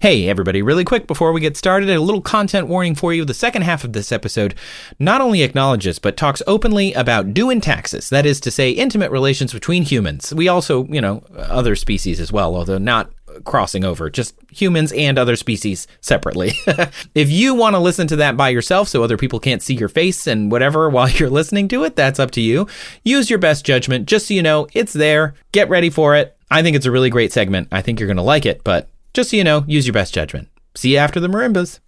Hey everybody, really quick before we get started, a little content warning for you. The second half of this episode not only acknowledges, but talks openly about doing taxes. That is to say, intimate relations between humans. We also, other species as well, although not crossing over, just humans and other species separately. If you want to listen to that by yourself so other people can't see your face and whatever while you're listening to it, that's up to you. Use your best judgment. Just so you know, it's there. Get ready for it. I think it's a really great segment. I think you're going to like it, but just so you know, use your best judgment. See you after the marimbas.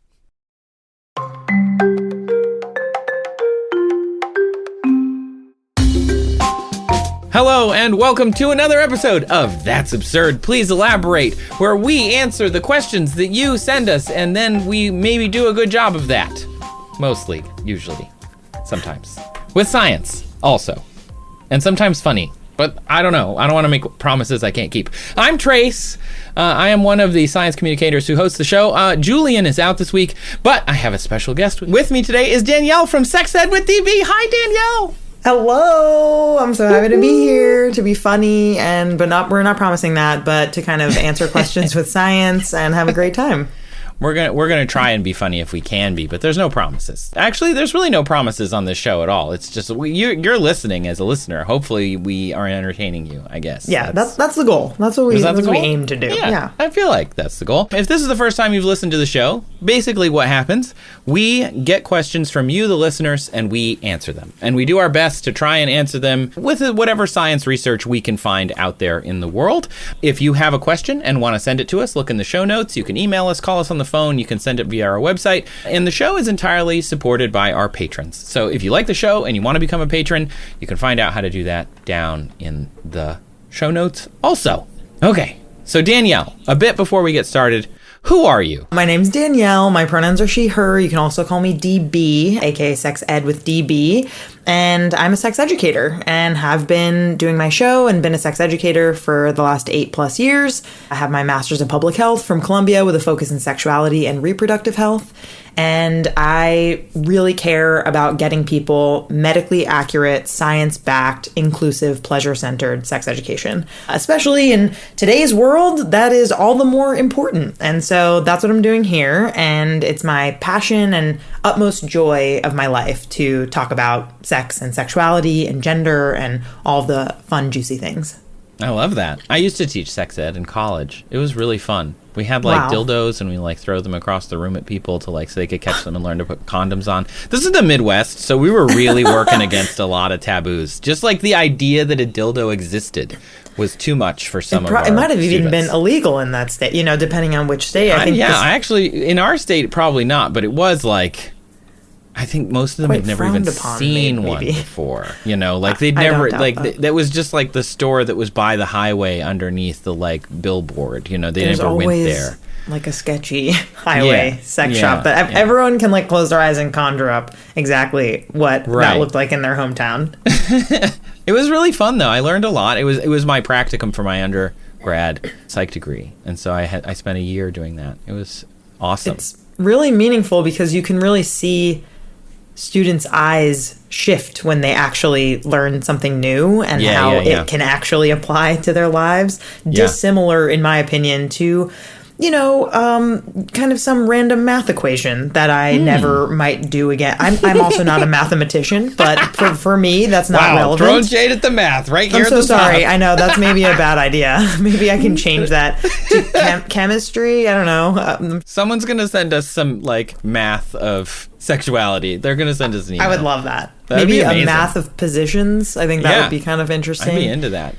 Hello and welcome to another episode of That's Absurd, Please Elaborate, where we answer the questions that you send us and then we maybe do a good job of that. Mostly, usually, sometimes. With science, also. And sometimes funny. But I don't know. I don't want to make promises I can't keep. I'm Trace. I am one of the science communicators who hosts the show. Julian is out this week, but I have a special guest with me today is Danielle from Sex Ed with DB. Hi, Danielle. Hello. I'm so happy to be here, to be funny, we're not promising that, but to kind of answer questions with science and have a great time. We're gonna try and be funny if we can be, but there's no promises. Actually, there's really no promises on this show at all. It's just you're listening as a listener. Hopefully, we are entertaining you. I guess. Yeah, that's the goal. That's what we aim to do. Yeah, I feel like that's the goal. If this is the first time you've listened to the show, basically what happens, we get questions from you, the listeners, and we answer them, and we do our best to try and answer them with whatever science research we can find out there in the world. If you have a question and want to send it to us, look in the show notes. You can email us, call us on the phone, you can send it via our website, and the show is entirely supported by our patrons. So if you like the show and you want to become a patron, you can find out how to do that down in the show notes also. Okay, so Danielle, a bit before we get started, who are you? My name's Danielle. My pronouns are she, her. You can also call me DB, aka Sex Ed with DB. And I'm a sex educator and have been doing my show and been a sex educator for the last 8+ years. I have my master's in public health from Columbia with a focus in sexuality and reproductive health. And I really care about getting people medically accurate, science-backed, inclusive, pleasure-centered sex education. Especially in today's world, that is all the more important. And so that's what I'm doing here. And it's my passion and utmost joy of my life to talk about sex and sexuality and gender and all the fun, juicy things. I love that. I used to teach sex ed in college. It was really fun. We had dildos and we throw them across the room at people so they could catch them and learn to put condoms on. This is the Midwest, so we were really working against a lot of taboos. Just like the idea that a dildo existed was too much for some of our It might have even students. been illegal in that state, depending on which state. Actually, in our state, probably not, but it was I think most of them had never even seen one before. They'd never that was just the store that was by the highway underneath the billboard. They never went there. Like a sketchy highway sex shop that everyone can close their eyes and conjure up exactly what that looked like in their hometown. It was really fun though. I learned a lot. It was my practicum for my undergrad psych degree, and so I spent a year doing that. It was awesome. It's really meaningful because you can really see students' eyes shift when they actually learn something new and how it can actually apply to their lives. Dissimilar, in my opinion, to kind of some random math equation that I never might do again. I'm also not a mathematician, but for me, that's not relevant. Throwing shade at the math right here. I'm so sorry. I know that's maybe a bad idea. Maybe I can change that to chemistry. I don't know. Someone's gonna send us some math of sexuality. They're gonna send us an email. I would love that. That'd maybe be a math of positions. I think that would be kind of interesting. I'd be into that.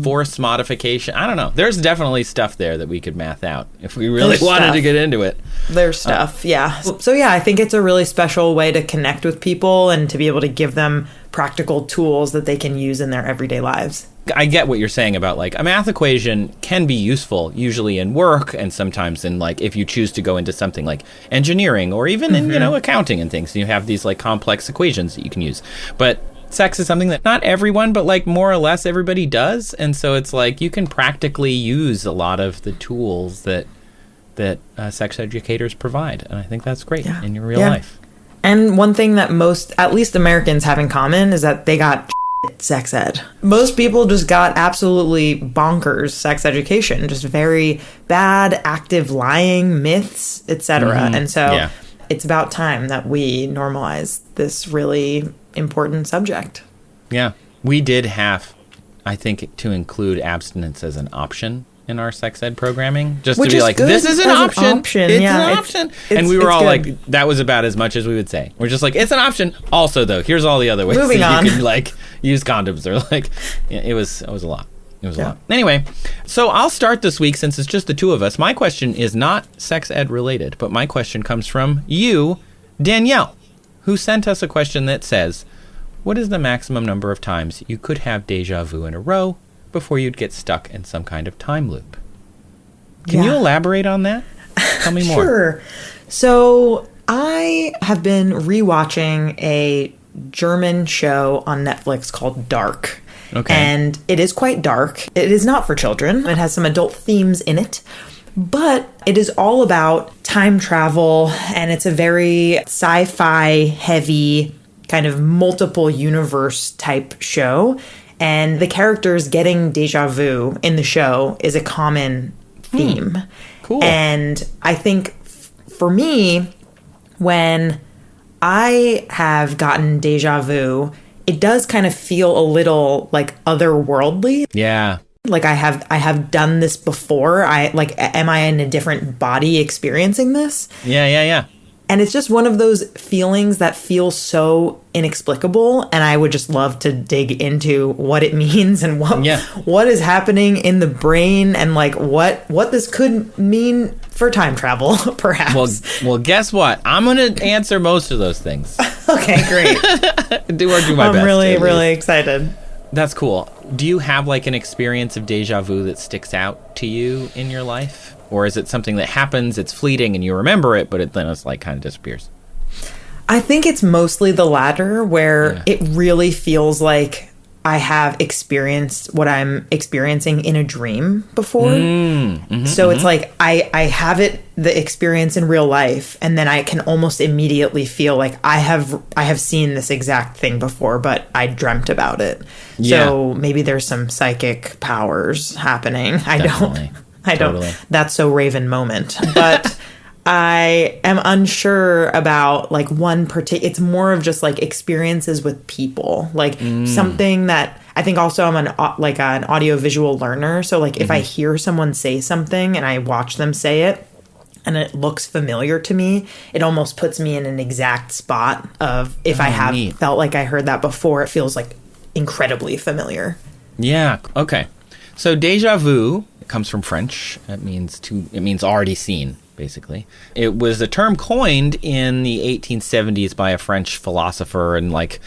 Force modification. I don't know. There's definitely stuff there that we could math out if we really wanted to get into it. There's stuff, yeah. So I think it's a really special way to connect with people and to be able to give them practical tools that they can use in their everyday lives. I get what you're saying about a math equation can be useful usually in work and sometimes in if you choose to go into something like engineering or even in accounting and things. You have these complex equations that you can use. But sex is something that not everyone but more or less everybody does, and so it's you can practically use a lot of the tools that sex educators provide, and I think that's great in your real life. And one thing that most, at least Americans, have in common is that they got sex ed. Most people just got absolutely bonkers sex education, just very bad, active lying, myths, etc. And so it's about time that we normalize this really important subject. Yeah. We did have, I think, to include abstinence as an option in our sex ed programming, just Which to be is like, good this is an as option. It's yeah, an option. And we were all good. like, that was about as much as we would say. We're just like, it's an option. Also, though, here's all the other ways Moving that on. you can like use condoms, or like, it was a lot. It was a lot. Anyway, so I'll start this week since it's just the two of us. My question is not sex ed related, but my question comes from you, Danielle, who sent us a question that says, what is the maximum number of times you could have déjà vu in a row before you'd get stuck in some kind of time loop? Can you elaborate on that? Tell me more. Sure. So I have been rewatching a German show on Netflix called Dark. Okay. And it is quite dark. It is not for children. It has some adult themes in it. But it is all about time travel, and it's a very sci-fi heavy kind of multiple universe type show. And the characters getting déjà vu in the show is a common theme. Cool. And I think for me, when I have gotten déjà vu, it does kind of feel a little like otherworldly. Yeah. Like I have done this before. Am I in a different body experiencing this? Yeah. And it's just one of those feelings that feels so inexplicable, and I would just love to dig into what it means and what is happening in the brain, and like what this could mean for time travel, perhaps. Well, guess what? I'm going to answer most of those things. Okay, great. do my best. I'm really excited. That's cool. Do you have like an experience of déjà vu that sticks out to you in your life? Or is it something that happens, it's fleeting, and you remember it, but then it's like kind of disappears? I think it's mostly the latter, where it really feels like I have experienced what I'm experiencing in a dream before. So it's like I have the experience in real life, and then I can almost immediately feel like I have seen this exact thing before, but I dreamt about it. Yeah. So maybe there's some psychic powers happening. I Totally. don't. That's so Raven moment. But I am unsure about like one particular. It's more of just like experiences with people, like something that I think. Also, I'm an audio-visual learner, so like if I hear someone say something and I watch them say it, and it looks familiar to me, it almost puts me in an exact spot of if I have felt like I heard that before. It feels like incredibly familiar. Yeah. Okay. So déjà vu comes from French. It means already seen, basically. It was a term coined in the 1870s by a French philosopher and like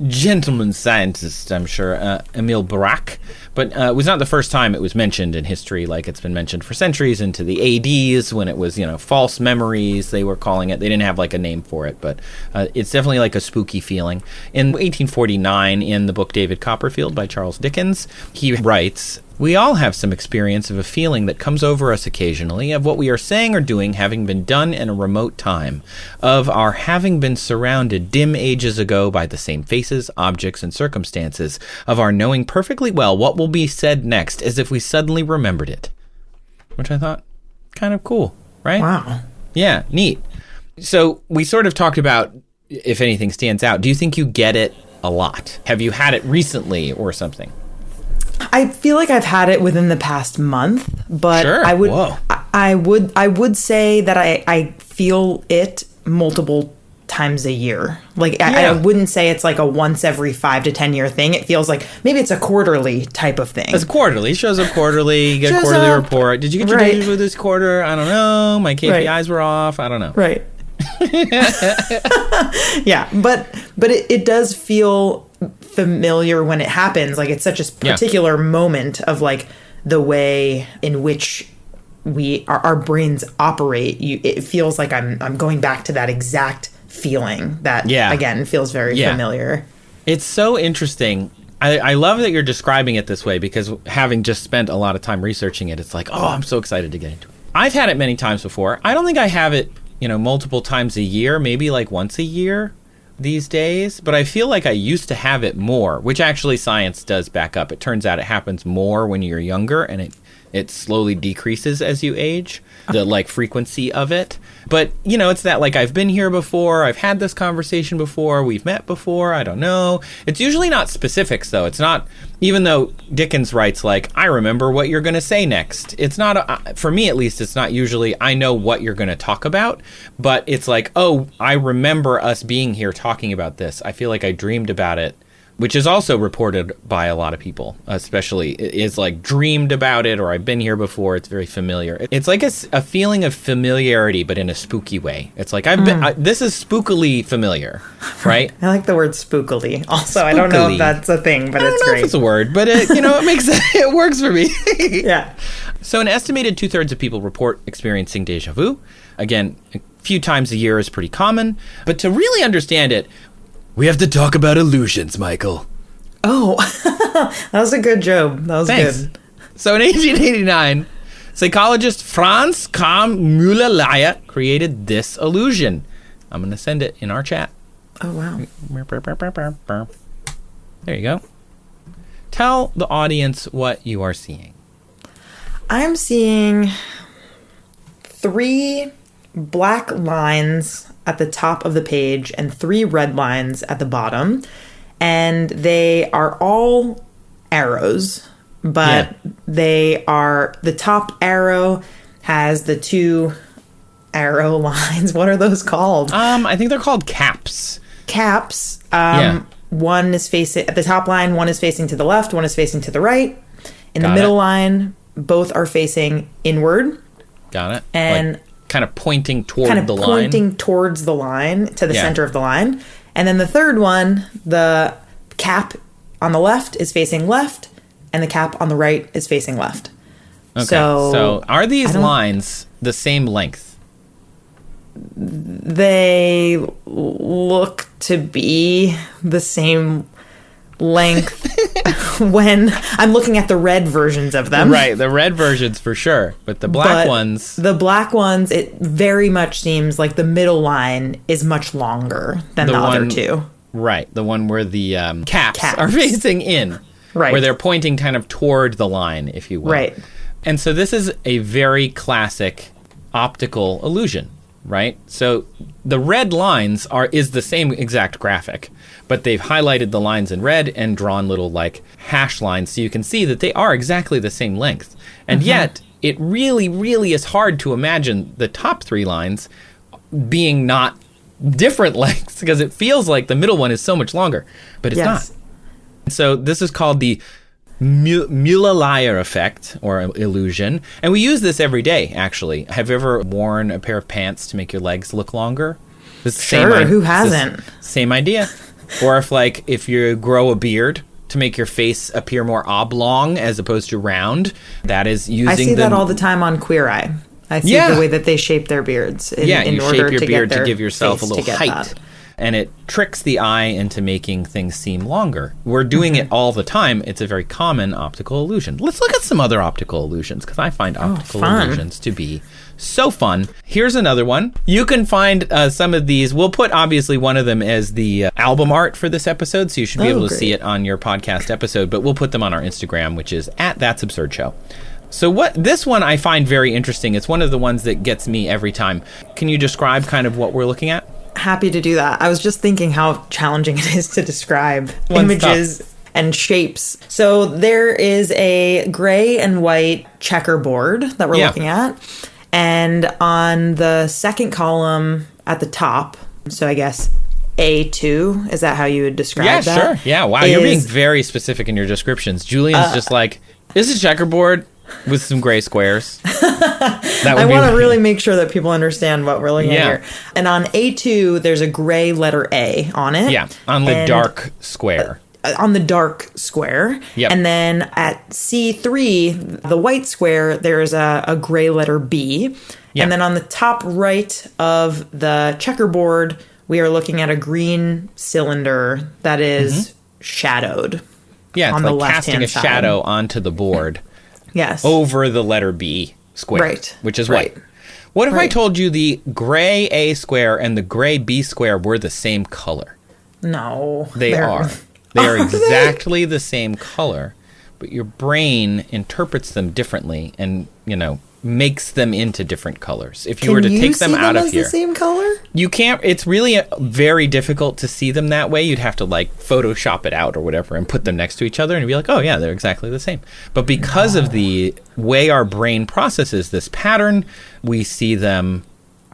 gentleman scientist, I'm sure, Émile Barac. But it was not the first time it was mentioned in history. Like it's been mentioned for centuries into the ADs when it was, false memories, they were calling it. They didn't have like a name for it, but it's definitely like a spooky feeling. In 1849, in the book David Copperfield by Charles Dickens, he writes, "We all have some experience of a feeling that comes over us occasionally, of what we are saying or doing having been done in a remote time, of our having been surrounded dim ages ago by the same faces, objects, and circumstances, of our knowing perfectly well what will be said next as if we suddenly remembered it." Which I thought, kind of cool, right? Wow. Yeah, neat. So we sort of talked about if anything stands out. Do you think you get it a lot? Have you had it recently or something? I feel like I've had it within the past month, but Sure. I would say that I feel it multiple times a year. Like I wouldn't say it's like a once every 5 to 10 year thing. It feels like maybe it's a quarterly type of thing. It's quarterly. It shows up quarterly. You get a quarterly report. Did you get your déjà vu this quarter? I don't know. My KPIs were off. I don't know. Right. Yeah, but it does feel familiar when it happens. Like it's such a particular moment of like the way in which our brains operate. It feels like I'm going back to that exact feeling that again feels very familiar. It's so interesting. I love that you're describing it this way, because having just spent a lot of time researching it, it's like, oh, I'm so excited to get into it. I've had it many times before. I don't think I have it, multiple times a year, maybe like once a year. these days, but I feel like I used to have it more, which actually science does back up. It turns out it happens more when you're younger, and it slowly decreases as you age, the like frequency of it. But, you know, it's that like I've been here before, I've had this conversation before, we've met before, I don't know. It's usually not specifics, though. It's not, even though Dickens writes like, I remember what you're going to say next. It's not, for me at least, it's not usually, I know what you're going to talk about, but it's like, oh, I remember us being here talking about this. I feel like I dreamed about it, which is also reported by a lot of people, especially is like dreamed about it, or I've been here before. It's very familiar. It's like a feeling of familiarity, but in a spooky way. It's like I've been. This is spookily familiar, right? I like the word spookily. Also, spookily. I don't know if that's a thing, but it's great. I don't know if it's a word, but it makes it works for me. Yeah. So an estimated 2/3 of people report experiencing déjà vu. Again, a few times a year is pretty common, but to really understand it, we have to talk about illusions, Michael. Oh, that was a good joke. That was good. So in 1889, psychologist Franz Müller created this illusion. I'm going to send it in our chat. Oh, wow. There you go. Tell the audience what you are seeing. I'm seeing 3 black lines at the top of the page and 3 red lines at the bottom, and they are all arrows, but they are, the top arrow has the 2 arrow lines. What are those called? I think they're called caps. Caps. One is facing at the top line, one is facing to the left, one is facing to the right. In the middle line, both are facing inward. Got it. And like, kind of pointing toward the line. Pointing towards the line, to the center of the line. And then the third one, the cap on the left is facing left, and the cap on the right is facing left. Okay. So are these lines the same length? They look to be the same length when I'm looking at the red versions of them. Right, the red versions for sure, but the black ones... The black ones, it very much seems like the middle line is much longer than the other 2. Right, the one where the caps are facing in. Right. Where they're pointing kind of toward the line, if you will. Right. And so this is a very classic optical illusion, right? So the red lines is the same exact graphic, but they've highlighted the lines in red and drawn little like hash lines so you can see that they are exactly the same length. And yet it really, really is hard to imagine the top 3 lines being not different lengths, because it feels like the middle one is so much longer, but it's not. So this is called the Müller effect, or illusion. And we use this every day, actually. Have you ever worn a pair of pants to make your legs look longer? Sure, who hasn't? Same idea. Or if you grow a beard to make your face appear more oblong as opposed to round, that is using I see that all the time on Queer Eye. I see the way that they shape their beards in order shape your to beard get their to give yourself a face little to get height. that. And it tricks the eye into making things seem longer. We're doing it all the time. It's a very common optical illusion. Let's look at some other optical illusions, because I find optical illusions to be so fun. Here's another one. You can find some of these. We'll put, obviously, one of them as the album art for this episode, so you should be able to see it on your podcast episode, but we'll put them on our Instagram, which is @That'sAbsurdShow. So this one I find very interesting. It's one of the ones that gets me every time. Can you describe kind of what we're looking at? Happy to do that. I was just thinking how challenging it is to describe images and shapes. So there is a gray and white checkerboard that we're looking at. And on the second column at the top, so I guess A2, is that how you would describe that? Yeah, sure. Yeah, wow, you're being very specific in your descriptions. Julian's just like, this is a checkerboard with some gray squares. I want to really make sure that people understand what we're looking at here. And on A2, there's a gray letter A on it. Yeah, on the dark square. On the dark square. Yep. And then at C3, the white square, there's a gray letter B. Yep. And then on the top right of the checkerboard, we are looking at a green cylinder that is shadowed. Yeah, it's on like the casting a shadow onto the board. Yes. Over the letter B square. Right. Which is white. What if I told you the gray A square and the gray B square were the same color? No. They are. They are exactly the same color, but your brain interprets them differently and, makes them into different colors. If you were to take them out of here, the same color? You can't. It's really very difficult to see them that way. You'd have to Photoshop it out or whatever and put them next to each other and you'd be like, oh yeah, they're exactly the same. But because of the way our brain processes this pattern, we see them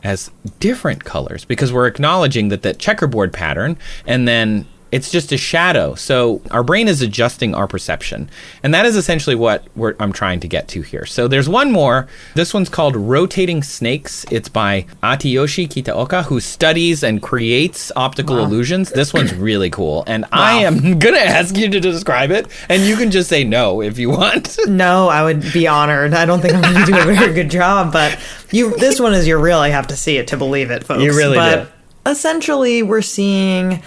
as different colors because we're acknowledging that checkerboard pattern, and then it's just a shadow. So our brain is adjusting our perception. And that is essentially what I'm trying to get to here. So there's one more. This one's called Rotating Snakes. It's by Akiyoshi Kitaoka, who studies and creates optical illusions. This one's really cool. And I am going to ask you to describe it. And you can just say no if you want. No, I would be honored. I don't think I'm going to do a very good job. But this one is you really have to see it to believe it, folks. You really do. Essentially, we're seeing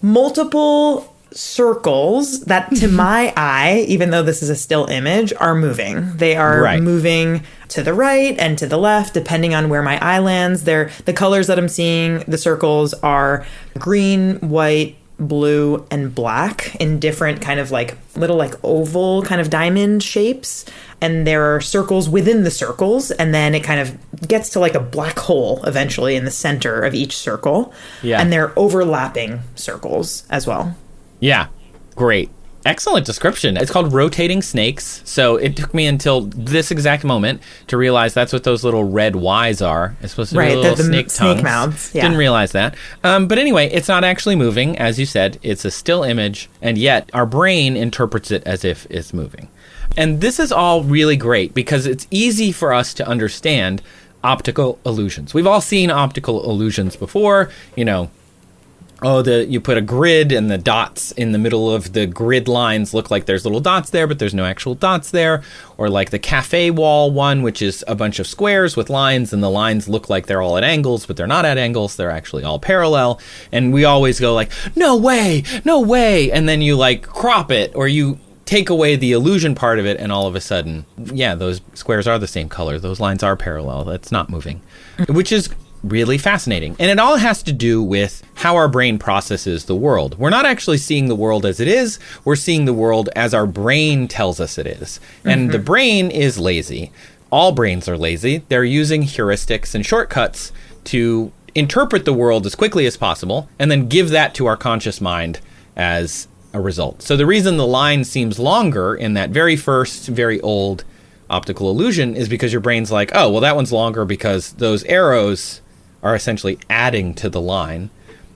multiple circles that to my eye, even though this is a still image, are moving. They are moving to the right and to the left, depending on where my eye lands. The colors that I'm seeing, the circles are green, white, blue, and black in different kind of little oval kind of diamond shapes. And there are circles within the circles, and then it kind of gets to a black hole eventually in the center of each circle. Yeah. And they're overlapping circles as well. Yeah. Great. Excellent description. It's called Rotating Snakes. So it took me until this exact moment to realize that's what those little red Ys are. It's supposed to be little snake tongues. Snake mouths. Yeah. Didn't realize that. But anyway, it's not actually moving. As you said, it's a still image, and yet our brain interprets it as if it's moving. And this is all really great because it's easy for us to understand optical illusions. We've all seen optical illusions before, you put a grid and the dots in the middle of the grid lines look like there's little dots there, but there's no actual dots there. Or like the cafe wall one, which is a bunch of squares with lines, and the lines look like they're all at angles, but they're not at angles. They're actually all parallel. And we always go no way, no way. And then you crop it, or you take away the illusion part of it, and all of a sudden, those squares are the same color. Those lines are parallel. That's not moving, which is really fascinating. And it all has to do with how our brain processes the world. We're not actually seeing the world as it is. We're seeing the world as our brain tells us it is. And the brain is lazy. All brains are lazy. They're using heuristics and shortcuts to interpret the world as quickly as possible and then give that to our conscious mind as a result. So the reason the line seems longer in that very first, very old optical illusion is because your brain's like, oh, well, that one's longer because those arrows are essentially adding to the line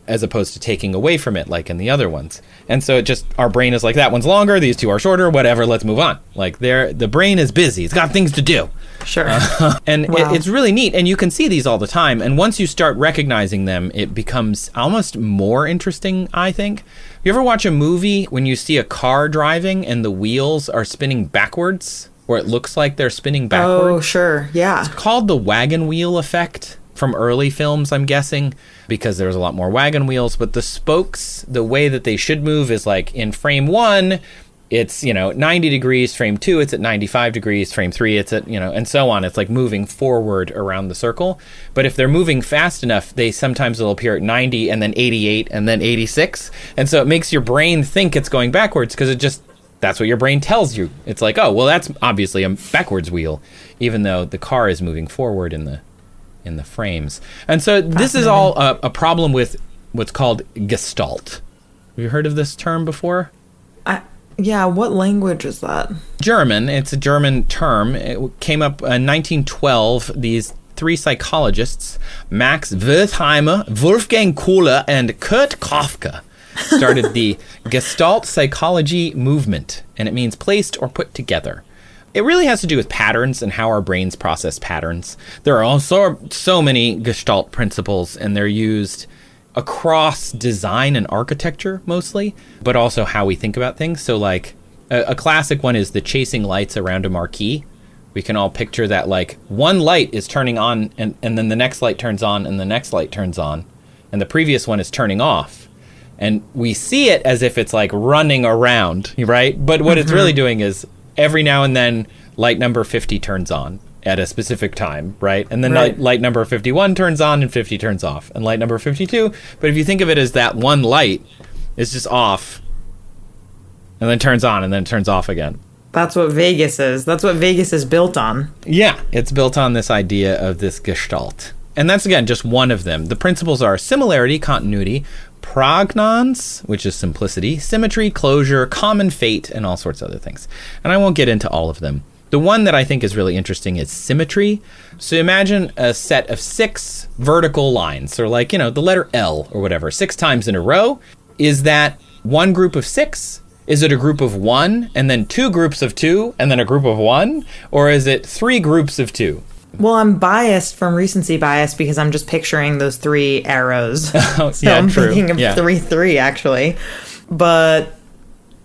as opposed to taking away from it like in the other ones. And so our brain is like, that one's longer, these two are shorter, whatever, let's move on. The brain is busy. It's got things to do. Sure. It's really neat. And you can see these all the time. And once you start recognizing them, it becomes almost more interesting, I think. You ever watch a movie when you see a car driving and the wheels are spinning backwards, or it looks like they're spinning backwards? Oh, sure. Yeah. It's called the wagon wheel effect from early films, I'm guessing, because there's a lot more wagon wheels. But the spokes, the way that they should move is in frame 1, it's, 90 degrees. Frame 2, it's at 95 degrees. Frame 3, it's at, and so on. It's moving forward around the circle. But if they're moving fast enough, sometimes it'll appear at 90 and then 88 and then 86. And so it makes your brain think it's going backwards because that's what your brain tells you. It's oh, well, that's obviously a backwards wheel, even though the car is moving forward in the frames. And so this is all a problem with what's called Gestalt. Have you heard of this term before? Yeah, what language is that? German. It's a German term. It came up in 1912. These 3 psychologists, Max Wertheimer, Wolfgang Kohler, and Kurt Kafka, started the Gestalt psychology movement, and it means placed or put together. It really has to do with patterns and how our brains process patterns. There are also so many Gestalt principles, and they're used across design and architecture mostly, but also how we think about things. So a classic one is the chasing lights around a marquee. We can all picture that one light is turning on and then the next light turns on and the next light turns on and the previous one is turning off. And we see it as if it's running around, right? But what it's really doing is every now and then light number 50 turns on at a specific time, right? And then Right. light number 51 turns on and 50 turns off, and light number 52. But if you think of it as that one light is just off, and then turns on, and then turns off again. That's what Vegas is. That's what Vegas is built on. Yeah, it's built on this idea of this gestalt. And that's, again, just one of them. The principles are similarity, continuity, prognons, which is simplicity, symmetry, closure, common fate, and all sorts of other things. And I won't get into all of them. The one that I think is really interesting is symmetry. So imagine a set of 6 vertical lines, or like, the letter L or whatever, 6 times in a row. Is that one group of 6? Is it a group of 1 and then 2 groups of 2 and then a group of 1? Or is it 3 groups of 2? Well, I'm biased from recency bias because I'm just picturing those 3 arrows. Oh, So yeah, I'm true. thinking of Yeah. 3-3 actually. But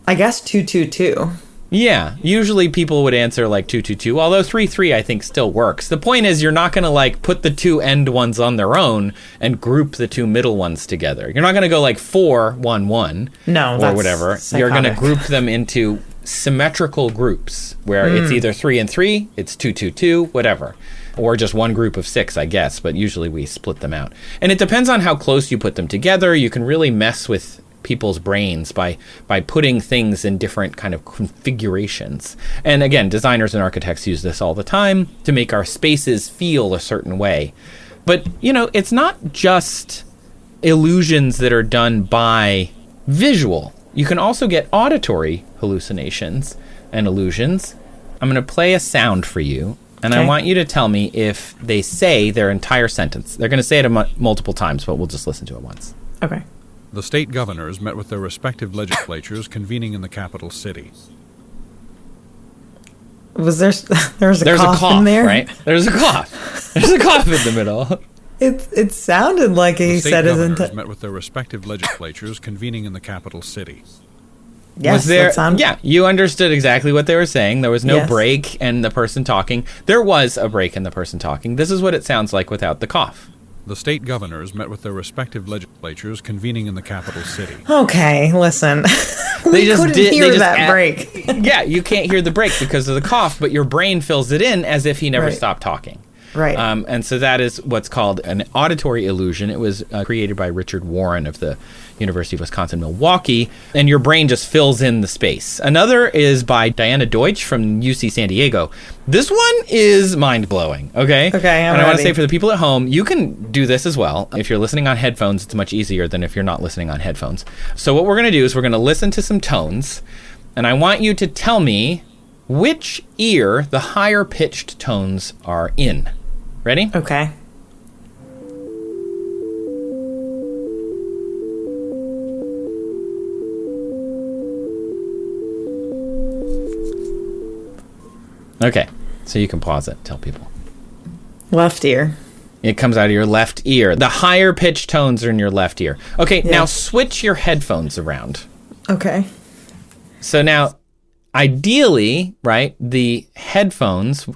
I guess 2-2-2. Yeah, usually people would answer like 2-2-2, although 3-3 I think still works. The point is you're not going to like put the 2 end ones on their own and group the 2 middle ones together. You're not going to go like 4-1-1 No, or that's whatever. psychotic. You're going to group them into symmetrical groups where it's either 3 and 3, it's 2-2-2, whatever. Or just one group of 6, I guess, but usually we split them out. And it depends on how close you put them together. You can really mess with people's brains by putting things in different kind of configurations. And again, designers and architects use this all the time to make our spaces feel a certain way. But, it's not just illusions that are done by visual. You can also get auditory hallucinations and illusions. I'm going to play a sound for you, and I Okay. want you to tell me if they say their entire sentence. They're going to say it multiple times, but we'll just listen to it once. Okay. The state governors met with their respective legislatures convening in the capital city. Was there's a There's cough a cough, in there? right? There's a cough. There's a cough in the middle. It sounded like The he state said his governors met with their respective legislatures convening in the capital city. Yes, Was there? that sound- Yeah, you understood exactly what they were saying. There was no Yes. break in the person talking. There was a break in the person talking. This is what it sounds like without the cough. The state governors met with their respective legislatures convening in the capital city. Okay, listen. They we just couldn't did. hear They just that break. Yeah, you can't hear the break because of the cough, but your brain fills it in as if he never Right. stopped talking. Right. And so that is what's called an auditory illusion. It was created by Richard Warren of the University of Wisconsin-Milwaukee, and your brain just fills in the space. Another is by Diana Deutsch from UC San Diego. This one is mind-blowing, okay? Okay, I'm And I want to ready. say for the people at home, you can do this as well. If you're listening on headphones, it's much easier than if you're not listening on headphones. So what we're going to do is we're going to listen to some tones, and I want you to tell me which ear the higher-pitched tones are in. Ready? Okay. Okay. So you can pause it. Tell people. Left ear. It comes out of your left ear. The higher pitched tones are in your left ear. Okay, now switch your headphones around. Okay. So now, ideally, right, the headphones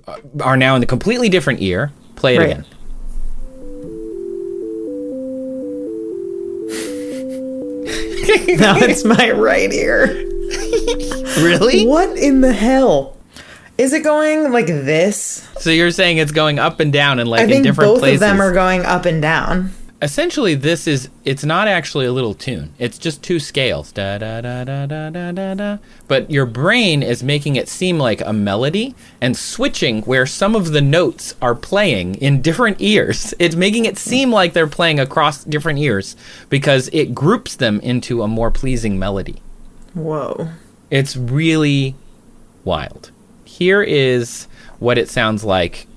are now in a completely different ear. Play it Right. again. Now it's my right ear. Really? What in the hell? Is it going like this? So you're saying it's going up and down and like I in think different both places. of them are going up and down. Essentially, it's not actually a little tune. It's just 2 scales. Da, da, da, da, da, da, da, da. But your brain is making it seem like a melody and switching where some of the notes are playing in different ears. It's making it seem like they're playing across different ears because it groups them into a more pleasing melody. Whoa. It's really wild. Here is what it sounds like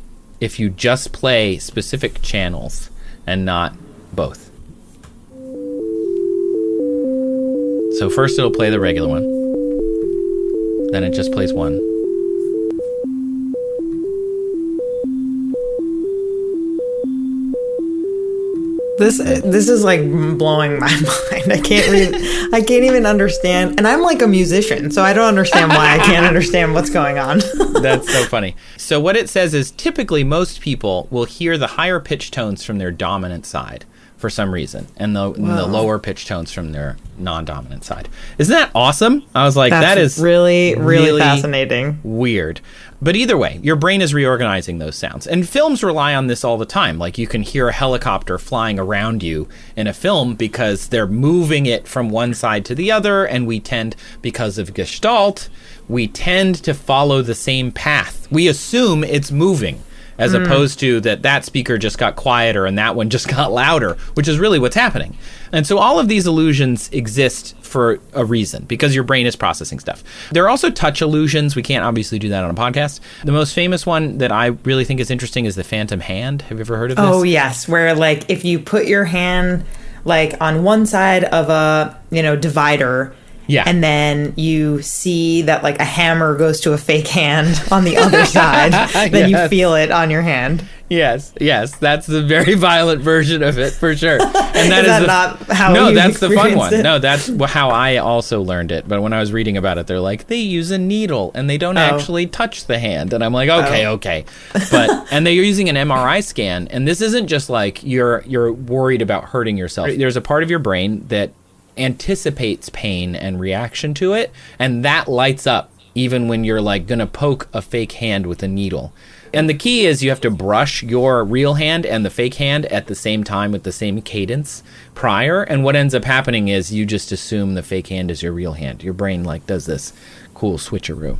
if you just play specific channels and not both. So first it'll play the regular one. Then it just plays one. This is like blowing my mind. I can't even understand. And I'm like a musician, so I don't understand why I can't understand what's going on. That's so funny. So what it says is typically most people will hear the higher pitch tones from their dominant side for some reason, and the lower pitch tones from their non-dominant side. Isn't that awesome? I was like, that is really, really fascinating. Weird. But either way, your brain is reorganizing those sounds. And films rely on this all the time. Like you can hear a helicopter flying around you in a film because they're moving it from one side to the other. And we tend, because of Gestalt, we tend to follow the same path. We assume it's moving, as opposed to that speaker just got quieter and that one just got louder, which is really what's happening. And so all of these illusions exist for a reason, because your brain is processing stuff. There are also touch illusions. We can't obviously do that on a podcast. The most famous one that I really think is interesting is the phantom hand. Have you ever heard of this? Oh, yes. Where, like, if you put your hand, like, on one side of a, divider, and then you see that, like, a hammer goes to a fake hand on the other side, then you feel it on your hand. Yes, that's the very violent version of it, for sure. And that is not how No, you that's the fun one. it? No, that's how I also learned it. But when I was reading about it, they're like, they use a needle and they don't actually touch the hand. And I'm like, okay. And they're using an MRI scan. And this isn't just like you're worried about hurting yourself. There's a part of your brain that anticipates pain and reaction to it, and that lights up even when you're like gonna poke a fake hand with a needle. And the key is you have to brush your real hand and the fake hand at the same time with the same cadence prior, and what ends up happening is you just assume the fake hand is your real hand. Your brain like does this cool switcheroo.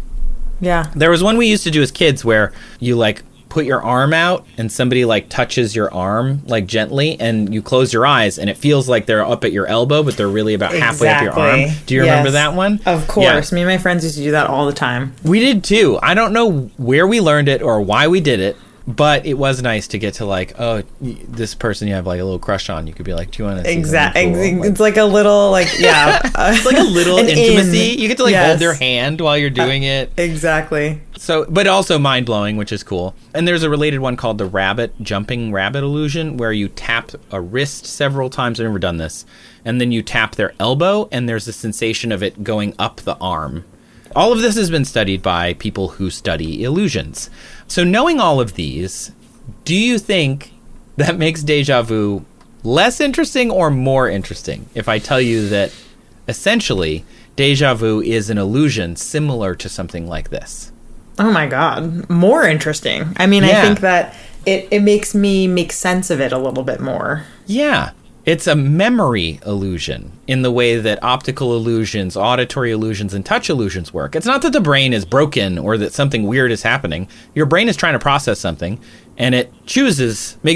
Yeah. There was one we used to do as kids where you like put your arm out and somebody like touches your arm like gently, and you close your eyes and it feels like they're up at your elbow, but they're really about halfway up your arm. Do you remember that one? Of course. Yeah. Me and my friends used to do that all the time. We did too. I don't know where we learned it or why we did it, but it was nice to get to like, oh, this person you have like a little crush on. You could be like, do you want to see exactly? Cool? It's like a little it's like a little intimacy. You get to like hold their hand while you're doing it. Exactly. So, but also mind blowing, which is cool. And there's a related one called the jumping rabbit illusion, where you tap a wrist several times. I've never done this, and then you tap their elbow, and there's a sensation of it going up the arm. All of this has been studied by people who study illusions. So knowing all of these, do you think that makes déjà vu less interesting or more interesting if I tell you that essentially déjà vu is an illusion similar to something like this? Oh my God. More interesting. I mean, I think that it makes me make sense of it a little bit more. Yeah. It's a memory illusion in the way that optical illusions, auditory illusions, and touch illusions work. It's not that the brain is broken or that something weird is happening. Your brain is trying to process something, and it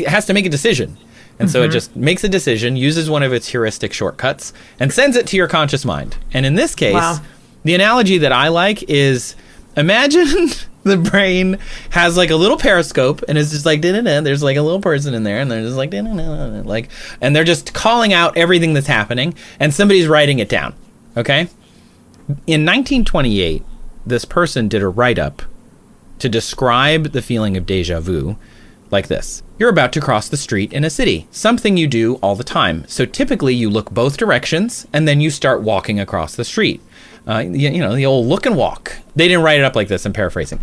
has to make a decision. And so it just makes a decision, uses one of its heuristic shortcuts, and sends it to your conscious mind. And in this case, the analogy that I like is, imagine the brain has like a little periscope and it's just like, there's like a little person in there and they're just like, like, and they're just calling out everything that's happening and somebody's writing it down. Okay. In 1928, this person did a write-up to describe the feeling of déjà vu like this. You're about to cross the street in a city, something you do all the time. So typically you look both directions and then you start walking across the street. The old look and walk. They didn't write it up like this, I'm paraphrasing,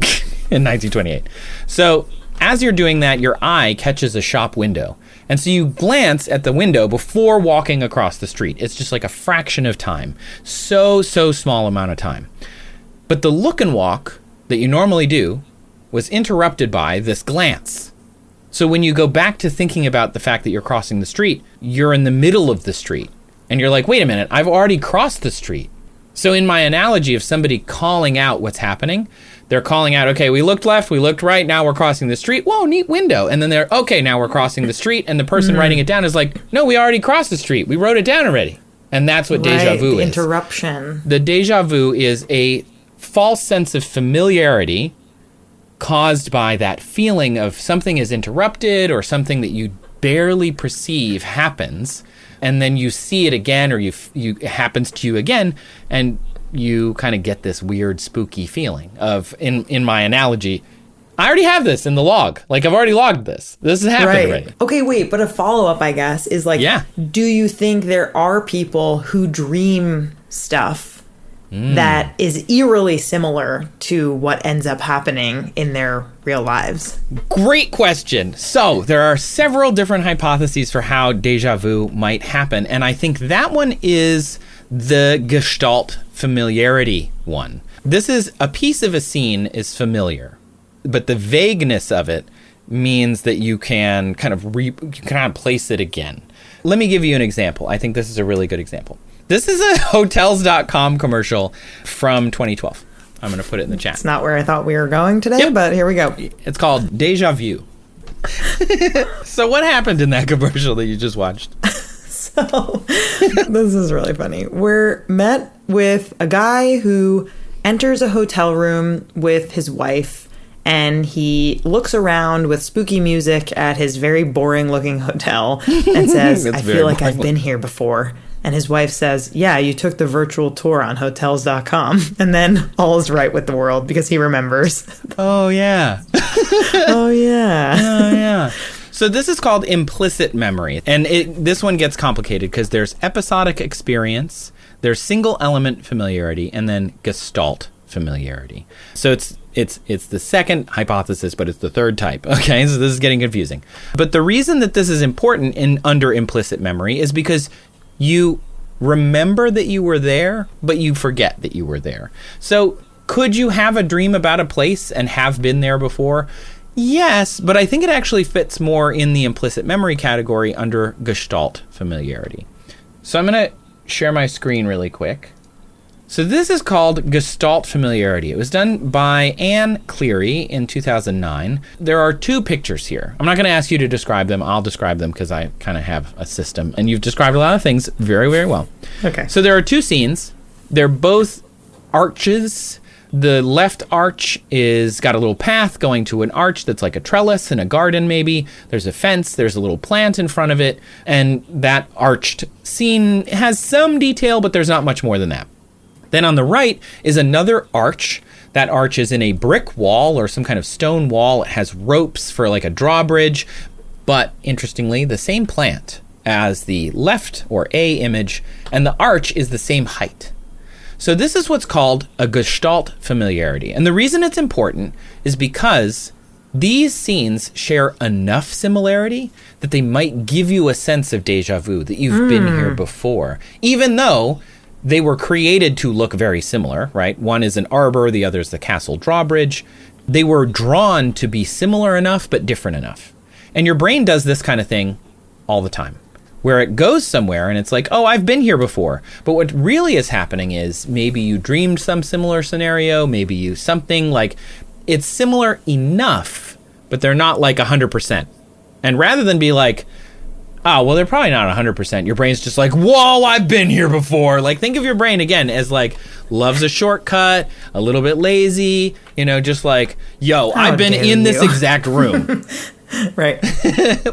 in 1928. So as you're doing that, your eye catches a shop window. And so you glance at the window before walking across the street. It's just like a fraction of time. So small amount of time. But the look and walk that you normally do was interrupted by this glance. So when you go back to thinking about the fact that you're crossing the street, you're in the middle of the street. And you're like, wait a minute, I've already crossed the street. So in my analogy of somebody calling out what's happening, they're calling out, okay, we looked left, we looked right, now we're crossing the street. Whoa, neat window. And then they're, okay, now we're crossing the street. And the person writing it down is like, no, we already crossed the street. We wrote it down already. And that's what déjà vu is. Interruption. The déjà vu is a false sense of familiarity caused by that feeling of something is interrupted or something that you barely perceive happens. And then you see it again, or it happens to you again, and you kind of get this weird, spooky feeling of, in my analogy, I already have this in the log. Like, I've already logged this. This has happened already. Okay, wait, but a follow-up, I guess, is like, do you think there are people who dream stuff that is eerily similar to what ends up happening in their real lives? Great question. So there are several different hypotheses for how déjà vu might happen. And I think that one is the Gestalt familiarity one. This is a piece of a scene is familiar, but the vagueness of it means that you can kind of place it again. Let me give you an example. I think this is a really good example. This is a Hotels.com commercial from 2012. I'm going to put it in the chat. It's not where I thought we were going today, but here we go. It's called Déjà Vu. So what happened in that commercial that you just watched? So this is really funny. We're met with a guy who enters a hotel room with his wife, and he looks around with spooky music at his very boring looking hotel and says, I feel like I've been here before. And his wife says, yeah, you took the virtual tour on Hotels.com. And then all is right with the world because he remembers. Oh, yeah. Oh, yeah. Oh, yeah. So this is called implicit memory. And this one gets complicated because there's episodic experience, there's single element familiarity, and then Gestalt familiarity. So it's the second hypothesis, but it's the third type. Okay, so this is getting confusing. But the reason that this is important under implicit memory is because you remember that you were there, but you forget that you were there. So could you have a dream about a place and have been there before? Yes, but I think it actually fits more in the implicit memory category under Gestalt familiarity. So I'm going to share my screen really quick. So this is called Gestalt familiarity. It was done by Anne Cleary in 2009. There are two pictures here. I'm not going to ask you to describe them. I'll describe them because I kind of have a system. And you've described a lot of things very, very well. Okay. So there are two scenes. They're both arches. The left arch is got a little path going to an arch that's like a trellis in a garden maybe. There's a fence. There's a little plant in front of it. And that arched scene has some detail, but there's not much more than that. Then on the right is another arch. That arch is in a brick wall or some kind of stone wall. It has ropes for like a drawbridge, but interestingly, the same plant as the left or A image, and the arch is the same height. So this is what's called a Gestalt familiarity. And the reason it's important is because these scenes share enough similarity that they might give you a sense of déjà vu, that you've been here before, even though they were created to look very similar, right? One is an arbor, the other is the castle drawbridge. They were drawn to be similar enough, but different enough. And your brain does this kind of thing all the time, where it goes somewhere and it's like, oh, I've been here before. But what really is happening is maybe you dreamed some similar scenario, maybe you something like it's similar enough, but they're not like 100%. And rather than be like, oh, well, they're probably not 100%. Your brain's just like, whoa, I've been here before. Like, think of your brain again as like, loves a shortcut, a little bit lazy, just like, yo, I've been in this exact room. Right.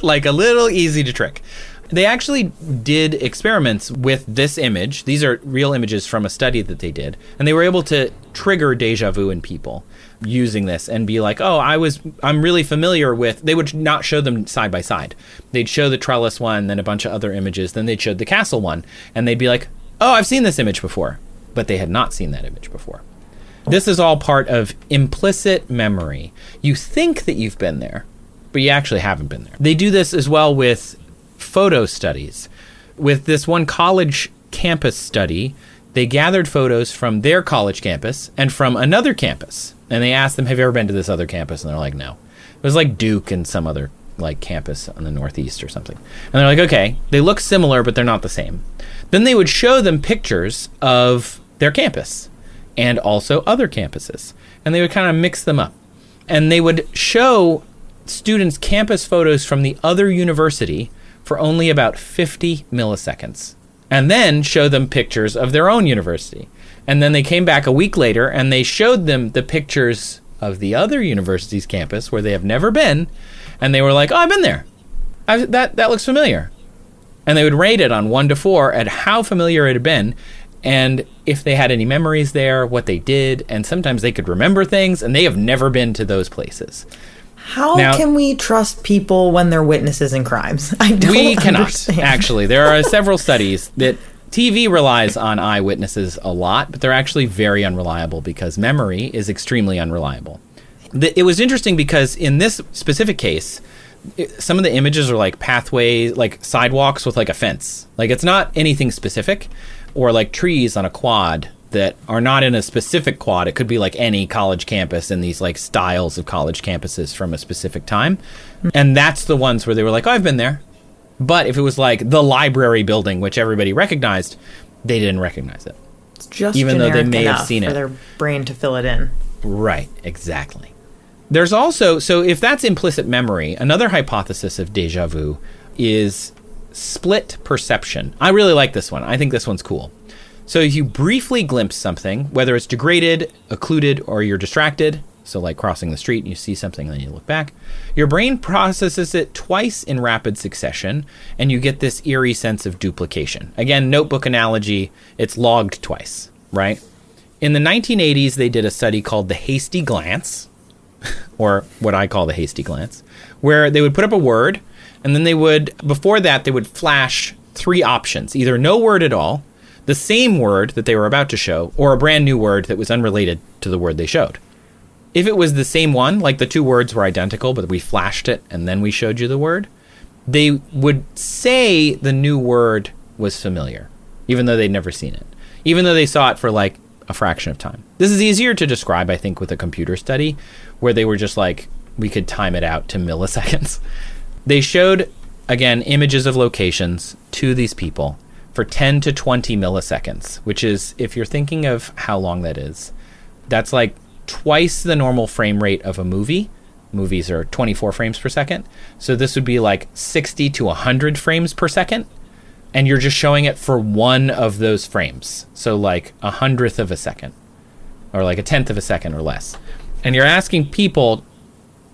Like a little easy to trick. They actually did experiments with this image. These are real images from a study that they did. And they were able to trigger déjà vu in people using this and be like, oh, I'm really familiar with, they would not show them side by side. They'd show the trellis one, then a bunch of other images, then they'd show the castle one, and they'd be like, oh, I've seen this image before, but they had not seen that image before. This is all part of implicit memory. You think that you've been there, but you actually haven't been there. They do this as well with photo studies. With this one college campus study, they gathered photos from their college campus and from another campus. And they asked them, have you ever been to this other campus? And they're like, no. It was like Duke and some other like campus on the Northeast or something. And they're like, okay, they look similar, but they're not the same. Then they would show them pictures of their campus and also other campuses. And they would kind of mix them up. And they would show students campus photos from the other university for only about 50 milliseconds. And then show them pictures of their own university. And then they came back a week later and they showed them the pictures of the other university's campus where they have never been. And they were like, oh, I've been there. That looks familiar. And they would rate it on 1 to 4 at how familiar it had been. And if they had any memories there, what they did. And sometimes they could remember things and they have never been to those places. How can we trust people when they're witnesses in crimes? I don't We cannot, understand. actually. There are several studies that TV relies on eyewitnesses a lot, but they're actually very unreliable because memory is extremely unreliable. It was interesting because in this specific case, some of the images are like pathways, like sidewalks with like a fence. Like it's not anything specific, or like trees on a quad that are not in a specific quad. It could be like any college campus and these like styles of college campuses from a specific time. And that's the ones where they were like, oh, I've been there. But if it was like the library building, which everybody recognized, they didn't recognize it. It's just even though they may have seen for it. their brain to fill it in. Right, exactly. There's also, so if that's implicit memory, another hypothesis of déjà vu is split perception. I really like this one. I think this one's cool. So if you briefly glimpse something, whether it's degraded, occluded, or you're distracted, so like crossing the street and you see something and then you look back, your brain processes it twice in rapid succession, and you get this eerie sense of duplication. Again, notebook analogy, it's logged twice, right? In the 1980s, they did a study called the hasty glance, or what I call the hasty glance, where they would put up a word, and then they would, before that, they would flash 3 options, either no word at all, the same word that they were about to show, or a brand new word that was unrelated to the word they showed. If it was the same one, like the 2 words were identical, but we flashed it and then we showed you the word, they would say the new word was familiar, even though they'd never seen it, even though they saw it for like a fraction of time. This is easier to describe, I think, with a computer study where they were just like, we could time it out to milliseconds. They showed, again, images of locations to these people for 10 to 20 milliseconds, which is, if you're thinking of how long that is, that's like twice the normal frame rate of a movie. Movies are 24 frames per second. So this would be like 60 to 100 frames per second. And you're just showing it for one of those frames. So like 100th of a second, or like 1/10 of a second or less. And you're asking people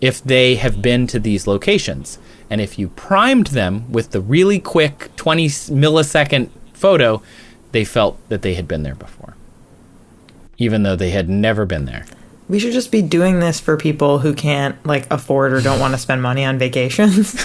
if they have been to these locations. And if you primed them with the really quick 20 millisecond photo, they felt that they had been there before, even though they had never been there. We should just be doing this for people who can't like afford or don't want to spend money on vacations.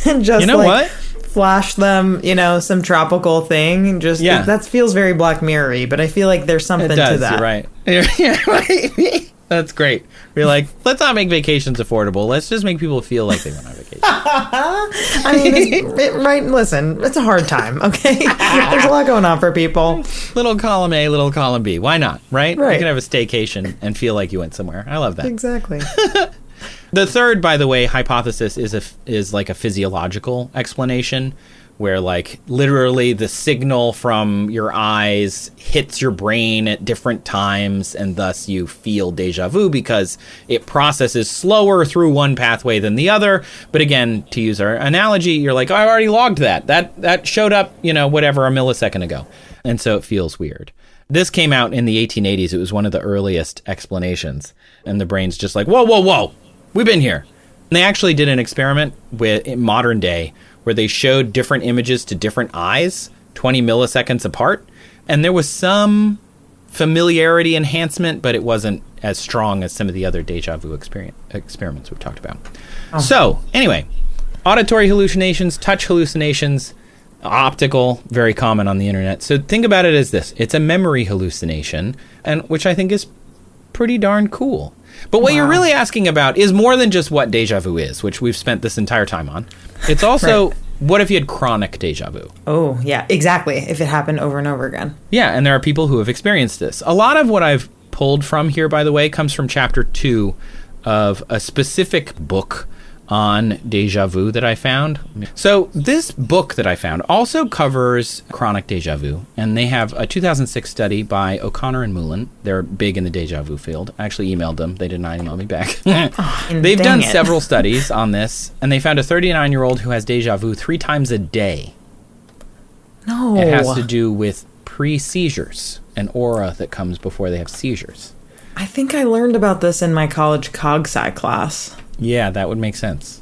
And just, you know, like, what? flash them, some tropical thing. Just that feels very Black Mirror-y, but I feel like there's something it does, to that. You're right. Yeah, right. That's great. We're like, let's not make vacations affordable. Let's just make people feel like they went on vacation. I mean, right? Listen, it's a hard time. Okay, there's a lot going on for people. Little column A, little column B. Why not? Right? Right. You can have a staycation and feel like you went somewhere. I love that. Exactly. The third, by the way, hypothesis is like a physiological explanation, where like literally the signal from your eyes hits your brain at different times, and thus you feel déjà vu because it processes slower through one pathway than the other. But again, to use our analogy, you're like, oh, I already logged that. That showed up, whatever, a millisecond ago. And so it feels weird. This came out in the 1880s. It was one of the earliest explanations. And the brain's just like, whoa, whoa, whoa. We've been here. And they actually did an experiment in modern day where they showed different images to different eyes, 20 milliseconds apart. And there was some familiarity enhancement, but it wasn't as strong as some of the other déjà vu experiments we've talked about. Oh. So, anyway, auditory hallucinations, touch hallucinations, optical, very common on the internet. So think about it as this. It's a memory hallucination, and which I think is pretty darn cool. But what you're really asking about is more than just what déjà vu is, which we've spent this entire time on. It's also, what if you had chronic déjà vu? Oh, yeah, exactly. If it happened over and over again. Yeah, and there are people who have experienced this. A lot of what I've pulled from here, by the way, comes from chapter 2 of a specific book on déjà vu that I found. So this book that I found also covers chronic déjà vu, and they have a 2006 study by O'Connor and Moulin. They're big in the déjà vu field. I actually emailed them. They did not email me back. They've done several studies on this, and they found a 39-year-old who has déjà vu 3 times a day. No. It has to do with pre-seizures, an aura that comes before they have seizures. I think I learned about this in my college cog-sci class. Yeah, that would make sense.